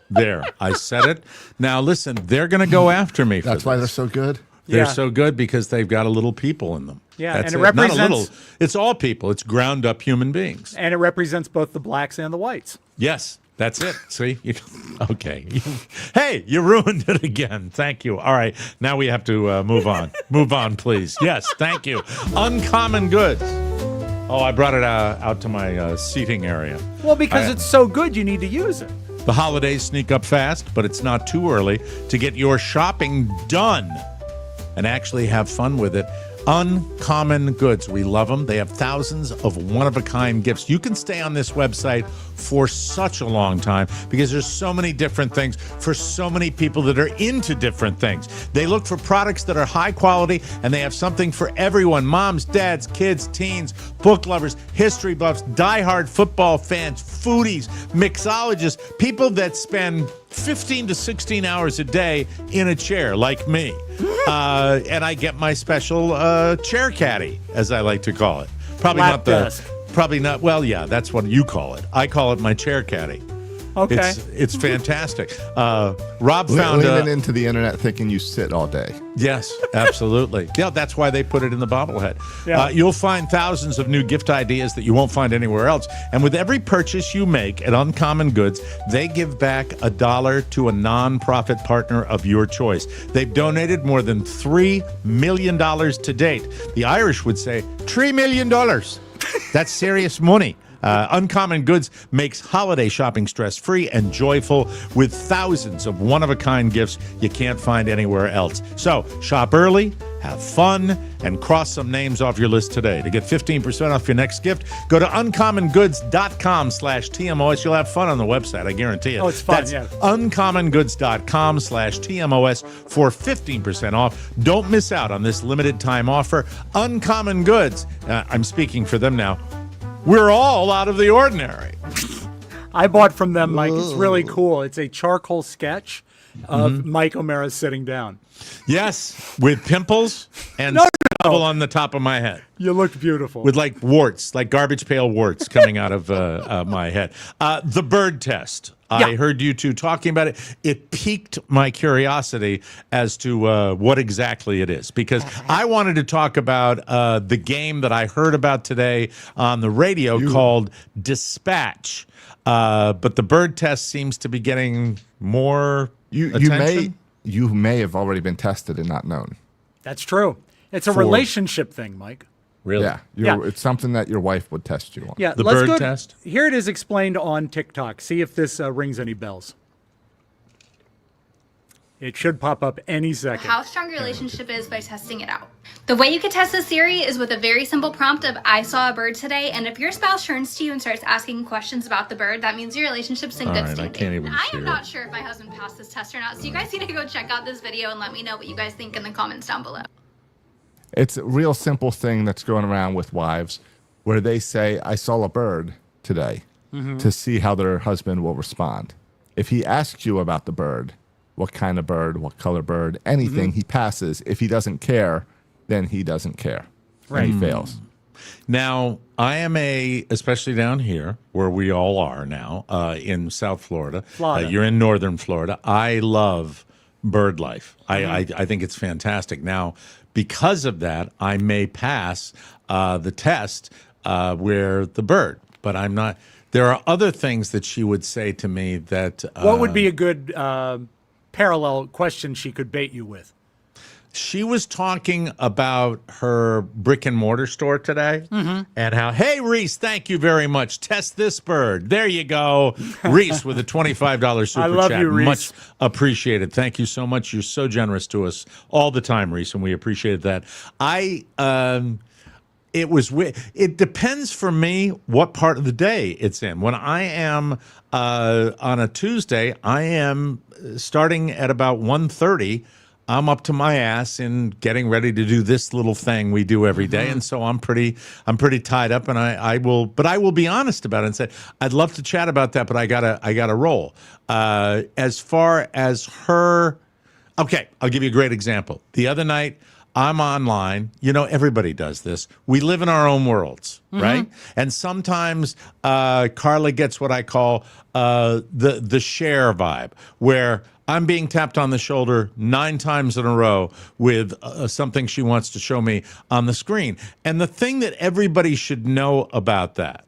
There, I said it. Now listen, they're going to go after me for That's why they're this. so good. They're Yeah. so good because they've got a little people in them. Yeah, That's and it Not a represents- little. It's all people. It's ground up human beings. And it represents both the blacks and the whites. Yes, that's it. See? Okay. Hey, you ruined it again. Thank you. All right. Now we have to move on. Move on, please. Yes, thank you. Uncommon Goods. Oh, I brought it out to my seating area. Well, because it's so good, you need to use it. The holidays sneak up fast, but it's not too early to get your shopping done and actually have fun with it. Uncommon Goods. We love them. They have thousands of one-of-a-kind gifts. You can stay on this website for such a long time because there's so many different things for so many people that are into different things. They look for products that are high quality, and they have something for everyone. Moms, dads, kids, teens, book lovers, history buffs, diehard football fans, foodies, mixologists, people that spend 15 to 16 hours a day in a chair like me. And I get my special chair caddy, as I like to call it. Lap desk. Well, yeah, that's what you call it. I call it my chair caddy. Okay. It's fantastic. Robb found leaning into the internet thinking you sit all day. Yes, absolutely. Yeah, that's why they put it in the bobblehead. Yeah. You'll find thousands of new gift ideas that you won't find anywhere else. And with every purchase you make at Uncommon Goods, they give back $1 to a nonprofit partner of your choice. They've donated more than $3 million to date. The Irish would say, $3 million. That's serious money. Uncommon Goods makes holiday shopping stress-free and joyful with thousands of one-of-a-kind gifts you can't find anywhere else. So shop early, have fun, and cross some names off your list today. To get 15% off your next gift, go to uncommongoods.com/TMOS. You'll have fun on the website, I guarantee it. Oh, it's fun, That's yeah. uncommongoods.com/TMOS for 15% off. Don't miss out on this limited time offer. Uncommon Goods. I'm speaking for them now. We're all out of the ordinary. I bought from them, Mike. It's really cool. It's a charcoal sketch of Mike O'Mara sitting down. Yes, with pimples and stubble on the top of my head. You look beautiful. With like warts, like garbage pail warts coming out of my head. The bird test. I heard you two talking about it. It piqued my curiosity as to what exactly it is, because I wanted to talk about the game that I heard about today on the radio called Dispatch. But the bird test seems to be getting more attention. You may have already been tested and not known. That's true. It's a relationship thing, Mike. Really? Yeah, it's something that your wife would test you on. Yeah, The let's bird go test? Here it is explained on TikTok. See if this rings any bells. It should pop up any second. How strong your relationship is by testing it out. The way you can test this theory is with a very simple prompt of "I saw a bird today," and if your spouse turns to you and starts asking questions about the bird, that means your relationship's in All good right, I standing. can't even I see am it. not sure if my husband passed this test or not, so you guys need to go check out this video and let me know what you guys think in the comments down below. It's a real simple thing that's going around with wives where they say, I saw a bird today, to see how their husband will respond. If he asks you about the bird, what kind of bird, what color bird, anything, he passes. If he doesn't care, then he doesn't care. And he fails. Now, I am especially down here where we all are now, in South Florida. You're in northern Florida. I love bird life. I think it's fantastic. Now, because of that, I may pass the test where the bird, but I'm not. There are other things that she would say to me that. What would be a good parallel question she could bait you with? She was talking about her brick and mortar store today and how, hey, Reese, thank you very much. Test this bird. There you go. Reese with a $25 super I love chat. you, Reese. Much appreciated. Thank you so much. You're so generous to us all the time, Reese, and we appreciated that. It depends for me what part of the day it's in. When I am on a Tuesday, I am starting at about 1:30. I'm up to my ass in getting ready to do this little thing we do every day, and so I'm pretty tied up, and I will be honest about it and say I'd love to chat about that, but I gotta roll. As far as her, okay, I'll give you a great example. The other night, I'm online. You know, everybody does this. We live in our own worlds, right? And sometimes Carla gets what I call the share vibe, where I'm being tapped on the shoulder 9 times in a row with something she wants to show me on the screen. And the thing that everybody should know about that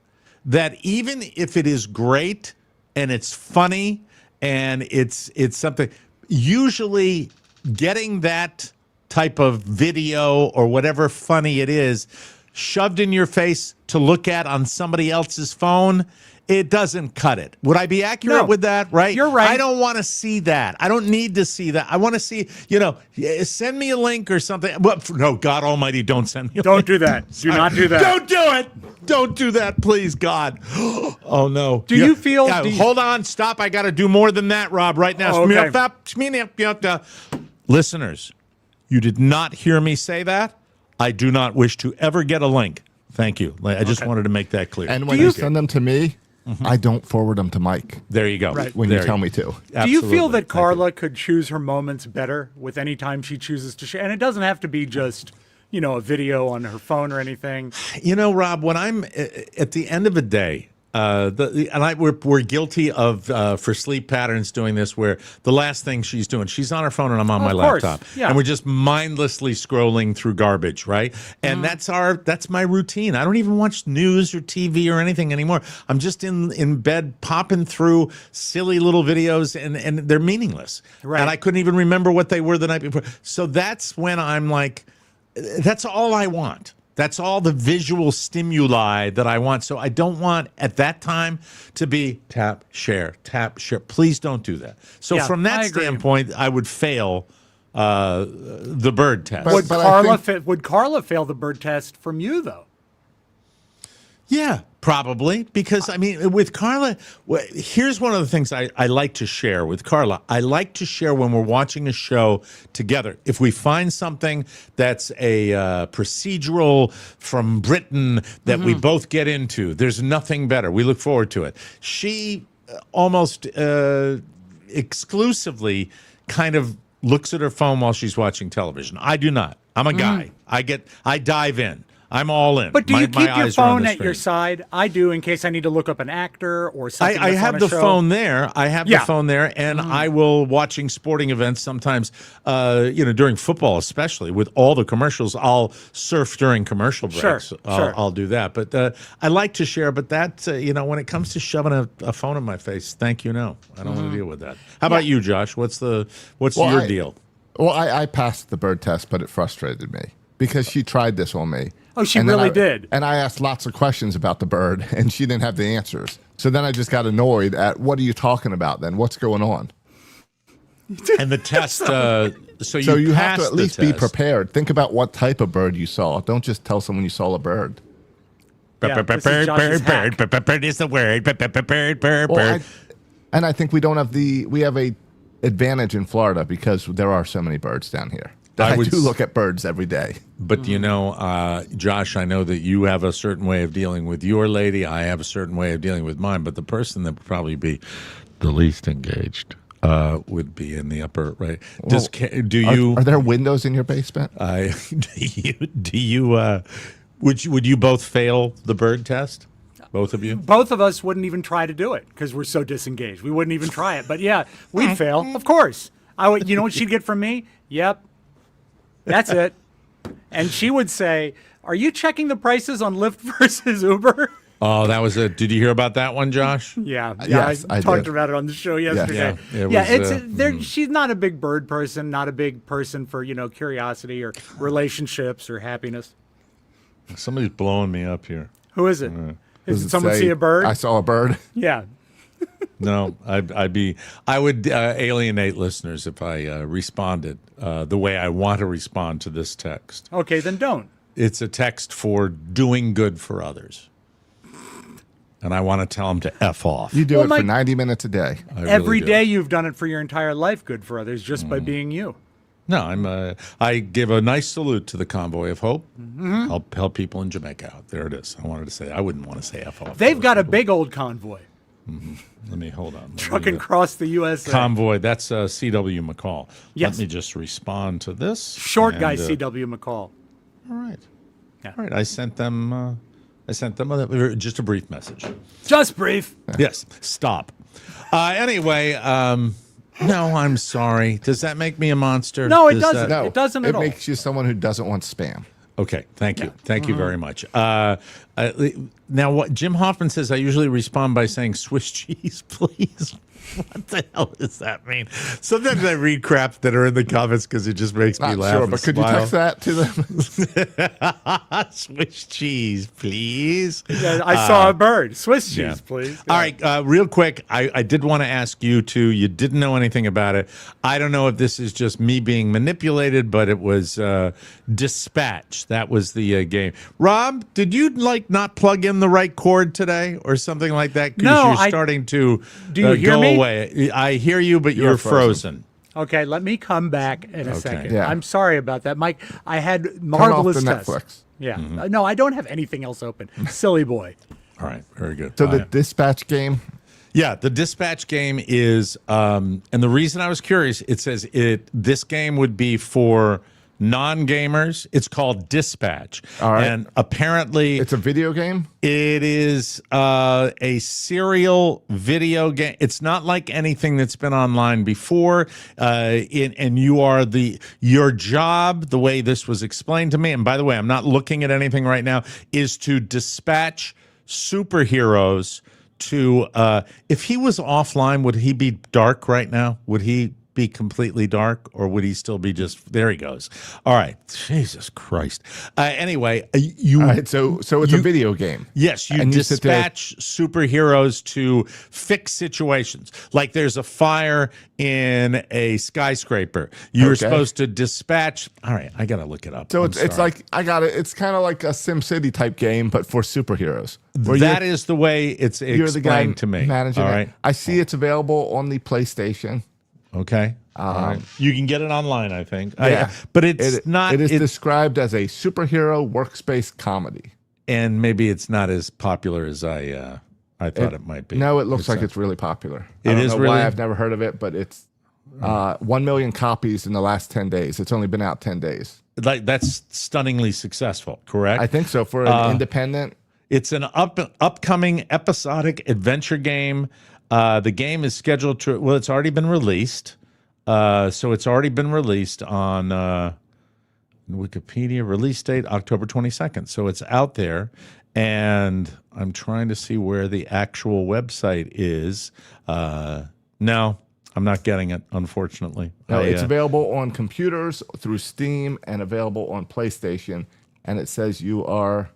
even if it is great and it's funny and it's something, usually getting that type of video or whatever funny it is shoved in your face to look at on somebody else's phone, it doesn't cut it. Would I be accurate with that? Right? You're right. I don't want to see that. I don't need to see that. I want to see, send me a link or something. Well, no, God Almighty, don't send me a link. Don't do that. Do not do that. Don't do it. Don't do that, please, God. Oh, no. Do you feel... hold on. Stop. I got to do more than that, Rob, right now. Oh, okay. Listeners, you did not hear me say that. I do not wish to ever get a link. Thank you. I just wanted to make that clear. And when you send them to me, I don't forward them to Mike. There you go. Right. When you tell me to. Absolutely. Do you feel that Carla could choose her moments better with any time she chooses to share? And it doesn't have to be just, a video on her phone or anything. Rob, when I'm at the end of a day, we're guilty of for sleep patterns doing this, where the last thing she's doing, she's on her phone and I'm on my laptop, and we're just mindlessly scrolling through garbage, right? And that's my routine. I don't even watch news or TV or anything anymore. I'm just in bed popping through silly little videos, and they're meaningless. Right. And I couldn't even remember what they were the night before. So that's when I'm like, that's all I want. That's all the visual stimuli that I want. So I don't want at that time to be tap, share, tap, share. Please don't do that. So from that standpoint, I would fail the bird test. Would Carla fail the bird test from you, though? Yeah, probably. Because, with Carla, here's one of the things I like to share with Carla. I like to share when we're watching a show together. If we find something that's a procedural from Britain that we both get into, there's nothing better. We look forward to it. She almost exclusively kind of looks at her phone while she's watching television. I do not. I'm a guy. I dive in. I'm all in. But do you keep your phone at your side? I do, in case I need to look up an actor or something. I have the phone there. I have the phone there, and I will, watching sporting events sometimes, during football especially, with all the commercials, I'll surf during commercial breaks. Sure. I'll do that. But I like to share, but that, when it comes to shoving a phone in my face, I don't want to deal with that. How about you, Josh? What's your deal? Well, I passed the bird test, but it frustrated me because she tried this on me. Oh, she really did. And I asked lots of questions about the bird, and she didn't have the answers. So then I just got annoyed at, what are you talking about then? What's going on? And the test, so you have to at least be prepared. Think about what type of bird you saw. Don't just tell someone you saw a bird. Bird is the word. Well, and I think we have a advantage in Florida because there are so many birds down here. I do look at birds every day. But, Josh, I know that you have a certain way of dealing with your lady. I have a certain way of dealing with mine. But the person that would probably be the least engaged would be in the upper right. Are there windows in your basement? Would you both fail the bird test? Both of you? Both of us wouldn't even try to do it because we're so disengaged. We wouldn't even try it. But, yeah, we'd fail. Of course. You know what she'd get from me? Yep. That's it. And she would say, are you checking the prices on Lyft versus Uber? Oh, that was it. Did you hear about that one, Josh? Yeah. Yes, I talked about it on the show yesterday. Yeah, she's not a big bird person, not a big person for, curiosity or relationships or happiness. Somebody's blowing me up here. Who is it? Did someone see a bird? I saw a bird. Yeah. No, I would alienate listeners if I responded the way I want to respond to this text. Okay, then don't. It's a text for doing good for others. And I want to tell them to F off. You do it for 90 minutes a day. Every day you've done it for your entire life, good for others, just by being you. No, I give a nice salute to the Convoy of Hope. Help people in Jamaica out. There it is. I wanted to say, I wouldn't want to say F off. They've got a big old convoy. Let me hold on. Trucking across the USA. Convoy. That's C.W. McCall. Yes. Let me just respond to this. Short guy C.W. McCall. All right. Yeah. All right. I sent them just a brief message. Just brief. Yes. Stop. Anyway, No, I'm sorry. Does that make me a monster? No, it Does doesn't. that- It doesn't at all. It makes you someone who doesn't want spam. Okay, thank you. Thank you very much. Now, what Jim Hoffman says, I usually respond by saying Swiss cheese, please. What the hell does that mean? Sometimes I read crap that are in the comments because it just makes me Not laugh. sure, and but could you smile. text that to them? Swiss cheese, please. Yeah, I saw a bird. Swiss cheese, please. All right, real quick, I did want to ask you two. You didn't know anything about it. I don't know if this is just me being manipulated, but it was Dispatch. That was the game. Rob, did you not plug in the right cord today or something like that? 'Cause No, you're starting to Do you hear go me? away. I hear you, but you're frozen. Okay, let me come back in a second. Yeah. I'm sorry about that, Mike. I had Turn off marvelous the tests. Netflix. Yeah. No, I don't have anything else open. Silly boy. All right, very good. So the dispatch game. Yeah, the Dispatch game is, and the reason I was curious, it says this game would be for non-gamers. It's called Dispatch. All right. And apparently It's a video game. it is a serial video game. It's not like anything that's been online before. And you are your job, the way this was explained to me, and by the way, I'm not looking at anything right now, is to dispatch superheroes to if he was offline, would he be dark right now? Would he be completely dark, or would he still be just there? He goes. All right, Jesus Christ. Anyway, you. All right, so it's a video game. Yes, you And you sit there- dispatch superheroes to fix situations. Like there's a fire in a skyscraper. You're Okay. supposed to dispatch. All right, I gotta look it up. So I'm it's sorry. like I got it. It's kind of like a SimCity type game, but for superheroes. That is the way it's You're the guy explained to me. managing All it. right. I see it's available on the PlayStation. Okay. All right. You can get it online, I think. Yeah, but it's not. It is described as a superhero workspace comedy. And maybe it's not as popular as I thought it might be. No, it looks like it's really popular. It I don't is know really? why I've never heard of it, but it's 1 million copies in the last 10 days. It's only been out 10 days. Like that's stunningly successful, correct? I think so for an independent. It's an upcoming episodic adventure game. The game is scheduled to. Well, it's already been released. So it's already been released on Wikipedia. Release date October 22nd. So it's out there, and I'm trying to see where the actual website is. No, I'm not getting it, unfortunately. No, it's available on computers through Steam and available on PlayStation. And it says you are.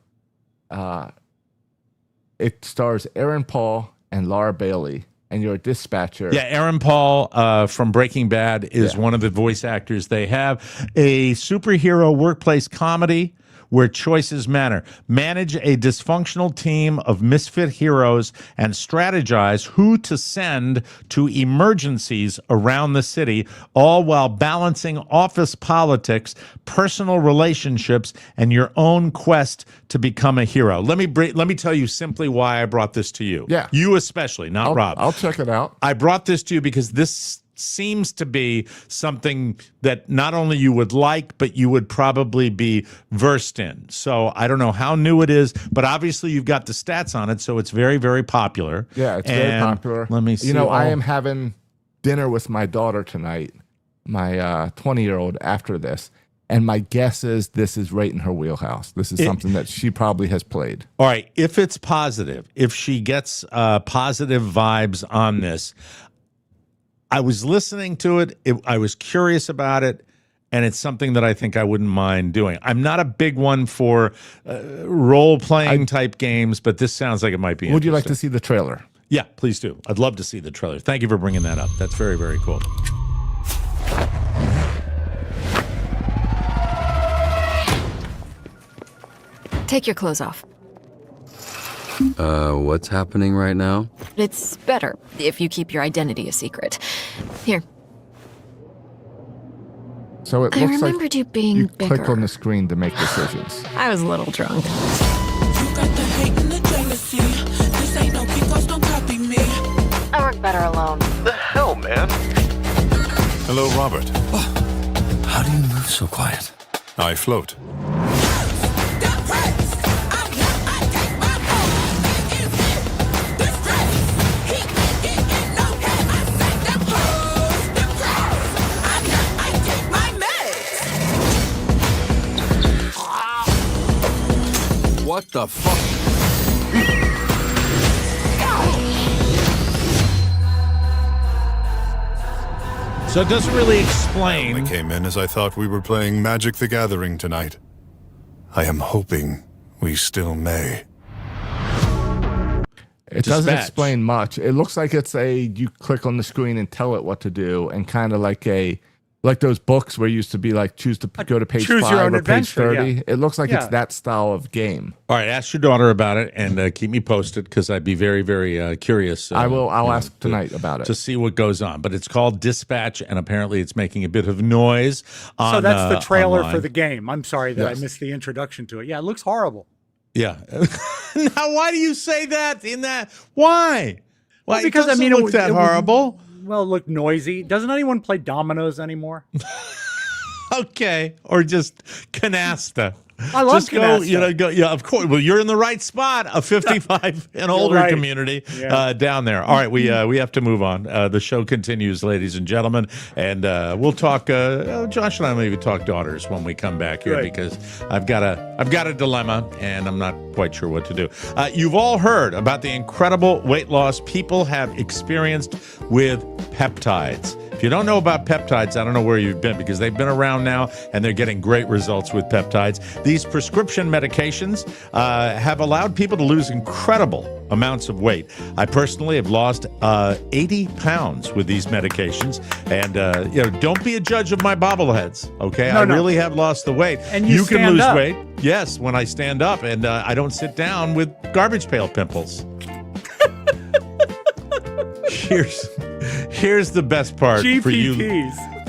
It stars Aaron Paul and Laura Bailey, and you're a dispatcher. Yeah, Aaron Paul from Breaking Bad is one of the voice actors. They have a superhero workplace comedy where choices matter. Manage a dysfunctional team of misfit heroes and strategize who to send to emergencies around the city, all while balancing office politics, personal relationships, and your own quest to become a hero. Let me tell you simply why I brought this to you. Yeah. You especially, not Rob. I'll check it out. I brought this to you because this seems to be something that not only you would like, but you would probably be versed in. So I don't know how new it is, but obviously you've got the stats on it, so it's very, very popular. Yeah, it's very And popular. Let me see. You know, I am having dinner with my daughter tonight, my 20-year-old, after this. And my guess is this is right in her wheelhouse. This is something that she probably has played. All right. If it's positive, if she gets positive vibes on this, I was listening to it. I was curious about it, and it's something that I think I wouldn't mind doing. I'm not a big one for role-playing type games, but this sounds like it might be Would you like to interesting. see the trailer? Yeah, please do. I'd love to see the trailer. Thank you for bringing that up. That's very, very cool. Take your clothes off. What's happening right now? It's better if you keep your identity a secret. Here. So it I looks like remembered you being you bigger. click on the screen to make decisions. I was a little drunk. I work better alone. The hell, man? Hello, Robert. How do you move so quiet? I float. What the fuck? So it doesn't really explain. I only came in as I thought we were playing Magic the Gathering tonight. I am hoping we still may. It doesn't explain much. It looks like it's you click on the screen and tell it what to do, and kind of like those books where you used to be like choose to go to page 5 or page 30. Yeah. It looks like it's that style of game. All right, ask your daughter about it and keep me posted because I'd be very, very curious. I'll ask tonight about it to see what goes on. But it's called Dispatch, and apparently it's making a bit of noise. So that's the trailer online. for the game. I'm sorry that I missed the introduction to it. Yeah, it looks horrible. Yeah. Now, why do you say that? Why? Why? Well, because it doesn't look that horrible. Well, it looked noisy. Doesn't anyone play dominoes anymore? Okay, or just canasta. I love canasta. Yeah, of course. Well, you're in the right spot, a 55 and older community down there. All right, we have to move on. The show continues, ladies and gentlemen, and we'll talk. Josh and I maybe talk daughters when we come back here because I've got a dilemma and I'm not quite sure what to do. You've all heard about the incredible weight loss people have experienced with peptides. If you don't know about peptides, I don't know where you've been because they've been around now and they're getting great results with peptides. These prescription medications have allowed people to lose incredible amounts of weight. I personally have lost 80 pounds with these medications. And, don't be a judge of my bobbleheads, okay? I really have lost the weight. And you can lose up. weight. Yes, when I stand up and I don't sit down with garbage pail pimples. Here's the best part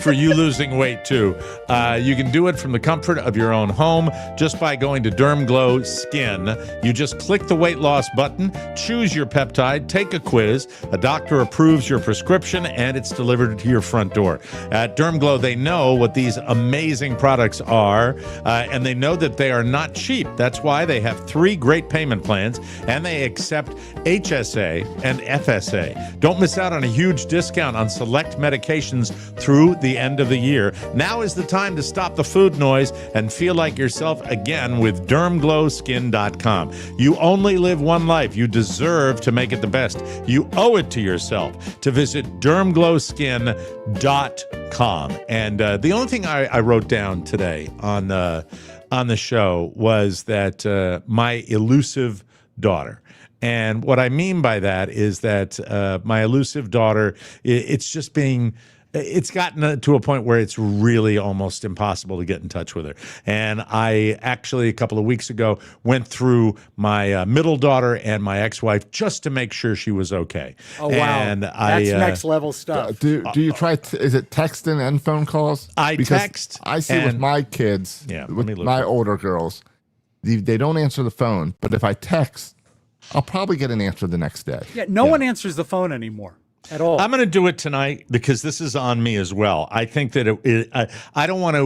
for you losing weight too. You can do it from the comfort of your own home just by going to DermGlow Skin. You just click the weight loss button, choose your peptide, take a quiz. A doctor approves your prescription, and it's delivered to your front door. At DermGlow, they know what these amazing products are, and they know that they are not cheap. That's why they have 3 great payment plans, and they accept HSA and FSA. Don't miss out on a huge discount on select medications through the end of the year. Now is the time to stop the food noise and feel like yourself again with DermGlowSkin.com. You only live one life. You deserve to make it the best. You owe it to yourself to visit DermGlowSkin.com. And the only thing I wrote down today on the show was that my elusive daughter. And what I mean by that is that my elusive daughter, it's gotten to a point where it's really almost impossible to get in touch with her. And I actually, a couple of weeks ago, went through my middle daughter and my ex-wife just to make sure she was okay. Oh, wow. And that's next level stuff. Do you try, is it texting and phone calls? Text. I see with my kids, with my older girls, they don't answer the phone. But if I text, I'll probably get an answer the next day. Yeah, no one answers the phone anymore. At all. I'm going to do it tonight because this is on me as well. I think that I don't want to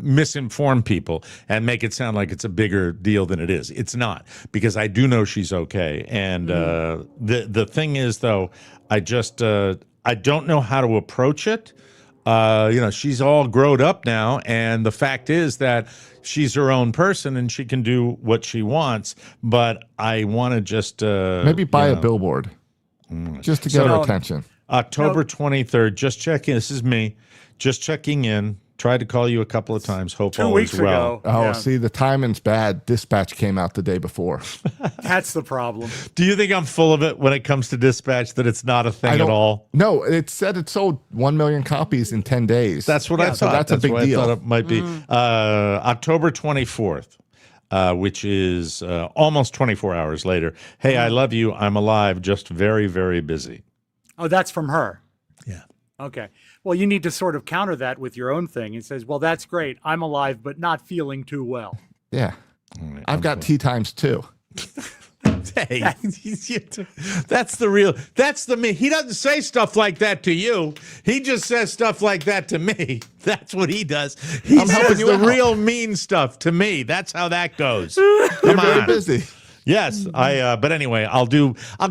misinform people and make it sound like it's a bigger deal than it is. It's not, because I do know she's okay. And the thing is, though, I don't know how to approach it. She's all grown up now, and the fact is that she's her own person and she can do what she wants. But I want to just maybe buy a billboard. Just to get her attention. October 23rd, just check in. This is me, just checking in. Tried to call you a couple of times. Hope all is well. Oh, see, the timing's bad. Dispatch came out the day before. That's the problem. Do you think I'm full of it when it comes to Dispatch, that it's not a thing at all? No, it said it sold 1 million copies in 10 days. That's what I thought. So that's a big deal. I thought it might be. October 24th. Which is almost 24 hours later. Hey, I love you. I'm alive. Just very, very busy. Oh, that's from her. Yeah. Okay. Well, you need to sort of counter that with your own thing. It says, well, that's great. I'm alive, but not feeling too well. Yeah. Right, I've got tea times too. Hey, that's the me. He doesn't say stuff like that to you. He just says stuff like that to me. That's what he does. He says the real mean stuff to me. That's how that goes. You're very busy. Yes, but anyway, I'll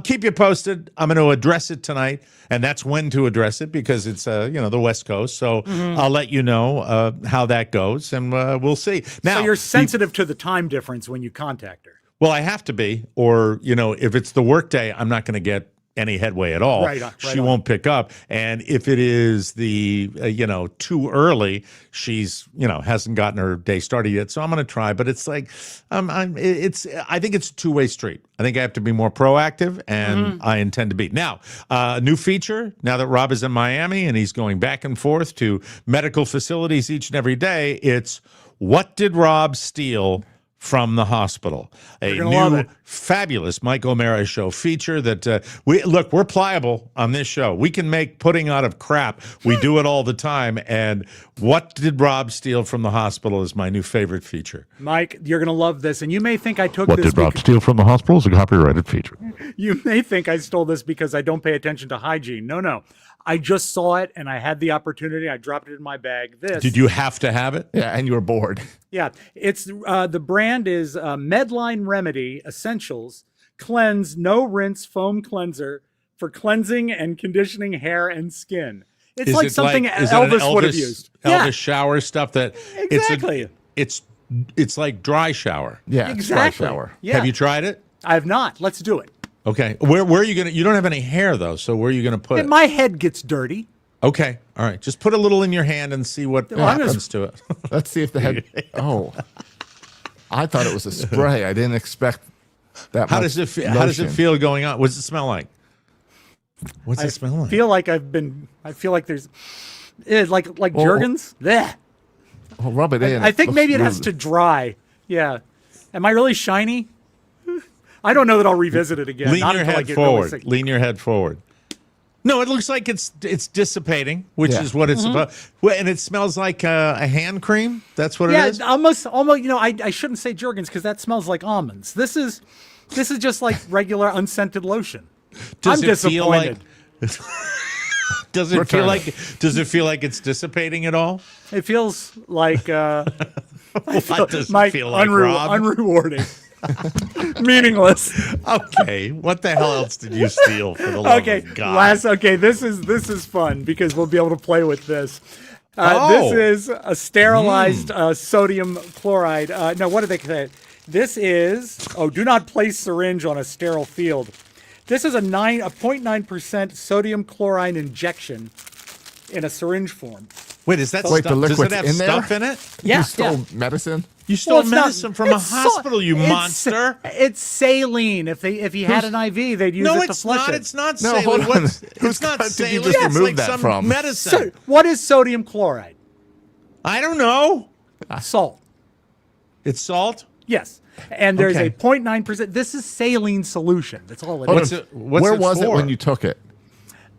keep you posted. I'm going to address it tonight, and that's when to address it because it's the West Coast. So I'll let you know how that goes, and we'll see. Now, so you're sensitive to the time difference when you contact her. Well, I have to be, or, if it's the workday, I'm not going to get any headway at all. She won't pick up. And if it is the, too early, she's, hasn't gotten her day started yet. So I'm going to try. But it's like, I think it's a two-way street. I think I have to be more proactive, and I intend to be. Now, new feature, now that Robb is in Miami and he's going back and forth to medical facilities each and every day, it's what did Robb steal from the hospital? A new fabulous Mike O'Mara Show feature that we're pliable on this show. We can make pudding out of crap. We do it all the time. And what did Robb steal from the hospital is my new favorite feature. Mike, you're going to love this. And you may think I took What did Robb steal from the hospital is a copyrighted feature. You may think I stole this because I don't pay attention to hygiene. No. I just saw it and I had the opportunity. I dropped it in my bag. Did you have to have it? Yeah, and you were bored. Yeah, it's the brand is Medline Remedy Essentials Cleanse No Rinse Foam Cleanser for cleansing and conditioning hair and skin. It's like something Elvis would have used. Elvis shower stuff that exactly. It's like dry shower. Yeah, exactly. Dry shower. Yeah. Have you tried it? I have not. Let's do it. Okay. Where are you gonna? You don't have any hair though, so where are you gonna put it? My head gets dirty. Okay. All right. Just put a little in your hand and see what happens to it. Let's see if the head. Oh, I thought it was a spray. I didn't expect that. How does it feel going on? What does it smell like? What's it smell like? I feel like there's like Jergens. Blech. Well, rub it in. I think maybe it has to dry. Yeah. Am I really shiny? I don't know that I'll revisit it again. Lean your head forward. Lean your head forward. No, it looks like it's dissipating, which is what it's about. Well, and it smells like a hand cream. That's what it is. Yeah, almost. I shouldn't say Jergens because that smells like almonds. This is just like regular unscented lotion. I'm disappointed. Does it feel like it's dissipating at all? It feels like what does it feel like, Robb? Unrewarding. Meaningless. Okay, what the hell else did you steal for the love of God? This is fun because we'll be able to play with this. This is a sterilized sodium chloride. No, what do they say? This is do not place syringe on a sterile field. This is a 0.9% sodium chloride injection in a syringe form. Wait, is that Wait, stuff? the liquid's Does it have in stuff there? in it? Yeah, You stole medicine? You stole medicine from a hospital, you monster. It's saline. If he had an IV, they'd use it to flush it. It's not No, saline. hold on. It's not Did saline. you just It's remove like that some from? medicine. What is sodium chloride? I don't know. Salt. It's salt? Yes. And there's Okay. a 0.9%. This is saline solution. That's all it What's is. it? What's Where it was it for? when you took it?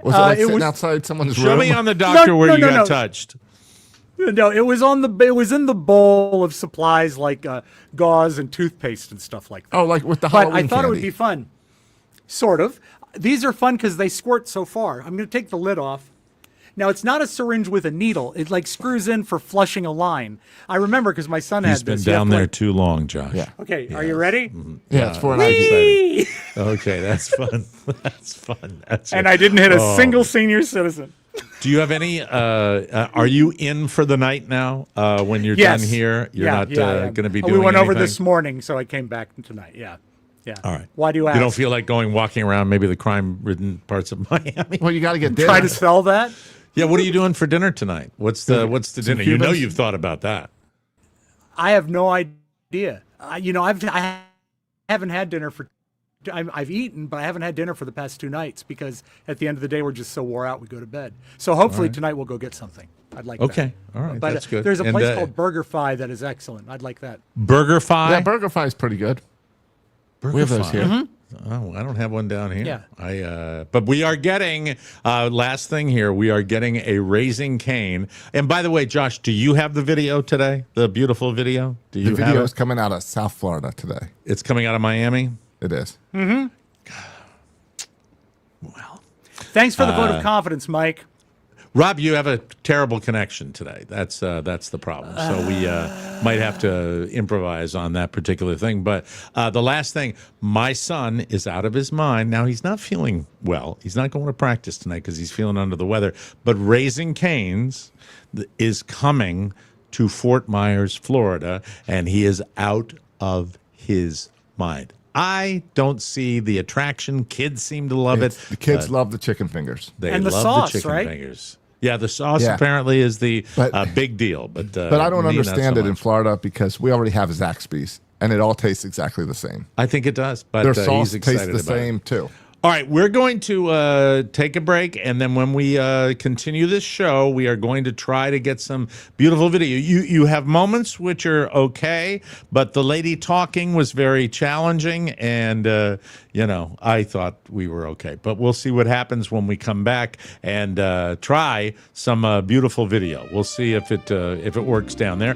Was it like it sitting was- outside someone's Show room? me on the doctor where you got touched. No, it was in the bowl of supplies like gauze and toothpaste and stuff like that. Oh, like with the But Halloween I thought it would candy. be fun. Sort of. These are fun because they squirt so far. I'm going to take the lid off. Now, it's not a syringe with a needle. It like screws in for flushing a line. I remember because my son He's had been this. down there too long, Josh. Yeah. Okay, are you ready? Yeah, it's for an Whee! IV. Okay, that's fun. That's fun. That's And it. I didn't hit a single senior citizen. Do you have any? Are you in for the night now? When you're Yes. done here, you're not going to be doing. We went over anything? this morning, so I came back tonight. Yeah. All right. Why do you ask? You don't feel like walking around maybe the crime-ridden parts of Miami? Well, you got to get dinner. Try to sell that? Yeah. What are you doing for dinner tonight? What's the dinner? You know Cubans? you've thought about that. I have no idea. I haven't had dinner for. I've eaten, but I haven't had dinner for the past 2 nights because at the end of the day we're just so wore out we go to bed. So hopefully tonight we'll go get something. I'd like that. Okay. All right. But that's good. there's a And, place called BurgerFi that is excellent. I'd like that. BurgerFi. Yeah, BurgerFi is pretty good. We have those here. Oh, I don't have one down here. Yeah. But we are getting last thing here. We are getting a Raising Cane. And by the way, Josh, do you have the video today? The beautiful video? Do you The have video it? is coming out of South Florida today. It's coming out of Miami. It is. Well, Thanks for the vote of confidence, Mike. Robb, you have a terrible connection today. That's the problem. So we might have to improvise on that particular thing. But the last thing, my son is out of his mind. Now, he's not feeling well. He's not going to practice tonight because he's feeling under the weather. But Raising Cane's is coming to Fort Myers, Florida, and he is out of his mind. I don't see the attraction. Kids seem to love it. The kids love the chicken fingers. They And the love sauce, the chicken right? fingers. Yeah, the sauce Yeah. apparently is the big deal. But I don't me, not understand so it in much. Florida because we already have Zaxby's, and it all tastes exactly the same. I think it does, but Their sauce he's excited tastes the about it. same, too. All right, we're going to take a break, and then when we continue this show, we are going to try to get some beautiful video. You have moments which are okay, but the lady talking was very challenging, and I thought we were okay. But we'll see what happens when we come back and try some beautiful video. We'll see if it works down there.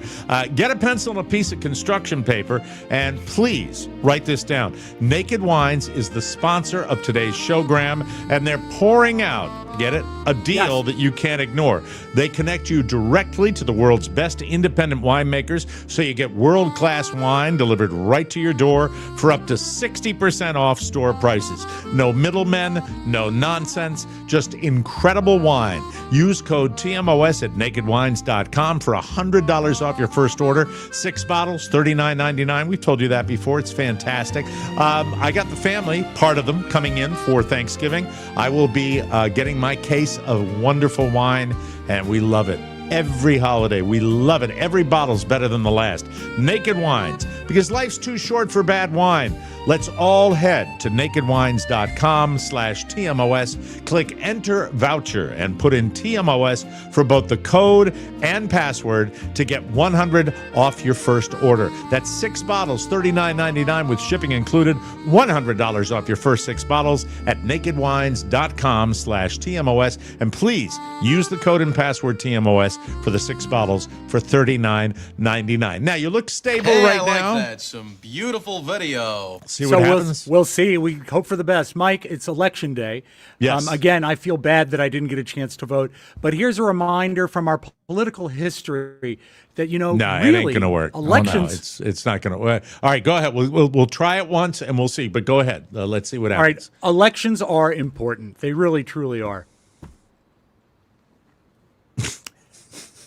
Get a pencil and a piece of construction paper, and please write this down. Naked Wines is the sponsor of today's showgram, and they're pouring out, get it, a deal that you can't ignore. They connect you directly to the world's best independent winemakers, so you get world-class wine delivered right to your door for up to 60% off store prices. No middlemen, no nonsense, just incredible wine. Use code TMOS at nakedwines.com for $100 off your first order. 6 bottles, $39.99. We've told you that before. It's fantastic. I got the family, part of them, coming in for Thanksgiving. I will be getting my case of wonderful wine, and we love it. Every holiday, we love it. Every bottle's better than the last. Naked Wines, because life's too short for bad wine. Let's all head to nakedwines.com/TMOS, click Enter Voucher, and put in TMOS for both the code and password to get $100 off your first order. That's 6 bottles, $39.99 with shipping included, $100 off your first 6 bottles at nakedwines.com/TMOS. And please use the code and password TMOS for the 6 bottles for $39.99. Now, you look stable right now. That. Some beautiful video. See what happens. We'll see. We hope for the best. Mike, it's election day. Yes. Again, I feel bad that I didn't get a chance to vote. But here's a reminder from our political history that, No, really, it ain't going to work. Elections. It's not going to work. All right, go ahead. We'll try it once and we'll see. But go ahead. Let's see what happens. All right. Elections are important. They really, truly are.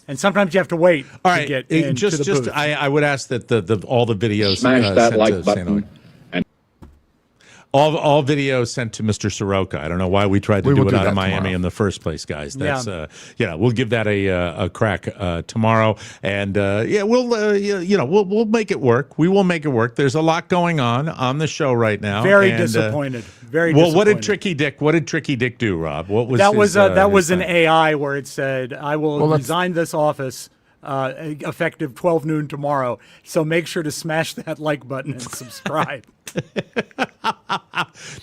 And sometimes you have to wait to get into the booth. I would ask that all the videos Smash that like button. All videos sent to Mr. Soroka. I don't know why we tried to do it out of Miami tomorrow. in the first place, guys. That's we'll give that a crack tomorrow, and we'll make it work. We will make it work. There's a lot going on the show right now. Very disappointed. Very disappointed. What did Tricky Dick do, Rob? What was that? His, that was his an thing? AI where it said, "I will resign this office." Effective 12 noon tomorrow. So make sure to smash that like button and subscribe.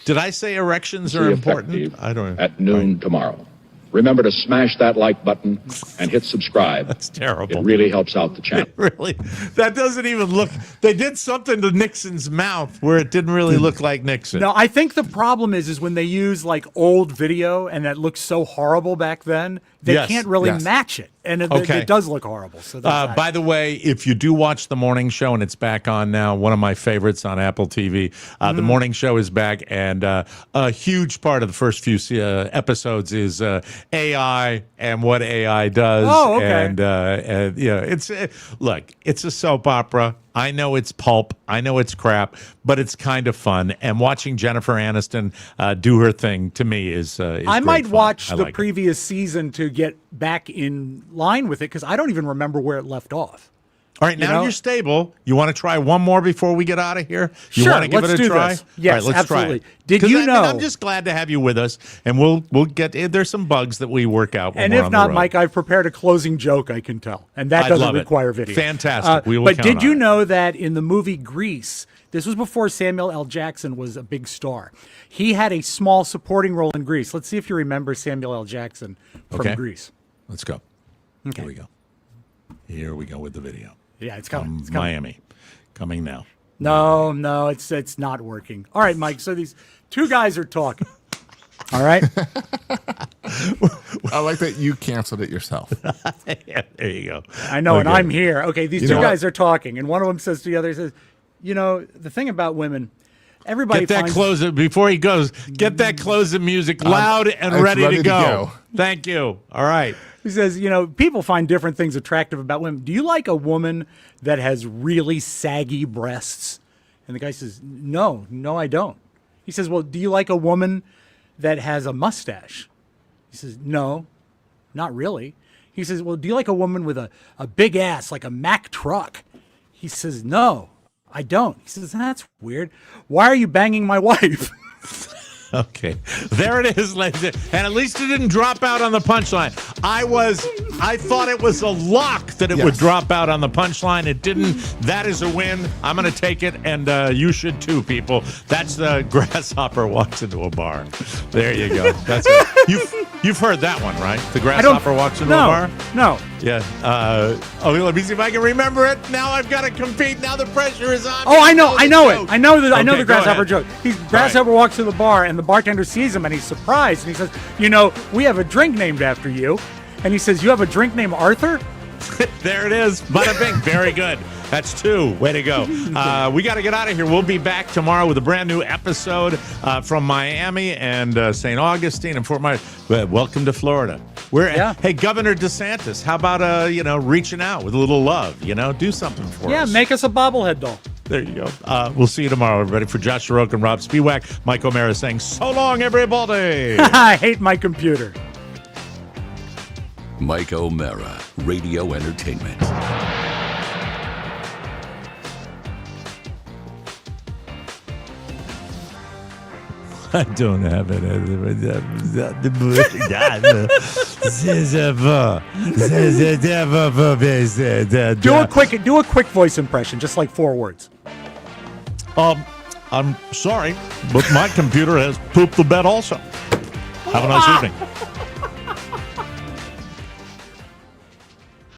Did I say erections are important? I don't know. At noon tomorrow. Remember to smash that like button and hit subscribe. That's terrible. It really helps out the channel. Really? That doesn't even look... They did something to Nixon's mouth where it didn't really look like Nixon. No, I think the problem is when they use like old video and that looks so horrible back then, they can't really match it. And it does look horrible. So by the way, if you do watch the morning show, and it's back on now, one of my favorites on Apple TV, the morning show is back, and a huge part of the first few episodes is AI and what AI does. Oh, okay. And it's a soap opera. I know it's pulp. I know it's crap, but it's kind of fun. And watching Jennifer Aniston do her thing, to me, is I great might fun. watch I the like it. previous season to get back in line with it because I don't even remember where it left off. All right, now you're stable. You want to try one more before we get out of here? You Sure, want to give let's it a do try? this. Yes, All right, let's absolutely. try it. Did 'Cause you know? I'm just glad to have you with us, and we'll get. There's some bugs that we work out. When And we're if on the not, road. Mike, I've prepared a closing joke, I can tell. And that I'd doesn't love it. require video. Fantastic. We will But count did on you it. know that in the movie Grease, this was before Samuel L. Jackson was a big star. He had a small supporting role in Grease. Let's see if you remember Samuel L. Jackson from Grease. Let's go. Okay. Here we go with the video. Yeah, it's coming. It's coming. Miami. Coming now. No, it's not working. All right, Mike. So these two guys are talking. All right. I like that you canceled it yourself. Yeah, there you go. I know, and I'm here. Okay, these two know guys are talking, and one of them says to the other, says, the thing about women, everybody Get that finds... closing before he goes. Get that closing music loud and it's ready ready to to go. go. Thank you. All right. He says, people find different things attractive about women. Do you like a woman that has really saggy breasts? And the guy says, no, I don't. He says, well, do you like a woman that has a mustache? He says, no, not really. He says, well, do you like a woman with a big ass, like a Mack truck? He says, no, I don't. He says, that's weird. Why are you banging my wife? Okay, there it is, ladies. And at least it didn't drop out on the punchline. I thought it was a lock that it would drop out on the punchline. It didn't. That is a win. I'm going to take it, and you should too, people. That's the grasshopper walks into a bar. There you go. That's it. You've heard that one, right? The grasshopper walks into a bar? No. Yeah. Let me see if I can remember it. Now I've got to compete. Now the pressure is on. Oh, I know it. I know the grasshopper joke. Grasshopper walks to the bar, and the bartender sees him, and he's surprised, and he says, we have a drink named after you. And he says, you have a drink named Arthur? There it is. Bada bing. Very good. That's 2. Way to go. We got to get out of here. We'll be back tomorrow with a brand new episode from Miami and St. Augustine and Fort Myers. Welcome to Florida. Hey, Governor DeSantis, how about reaching out with a little love? Do something for us. Yeah, make us a bobblehead doll. There you go. We'll see you tomorrow, everybody. For Josh Roque and Robb Spiewak, Mike O'Mara saying so long, everybody. I hate my computer. Mike O'Mara, Radio Entertainment. I don't have it. Do a quick voice impression, just like 4 words. I'm sorry, but my computer has pooped the bed also. Have a nice evening.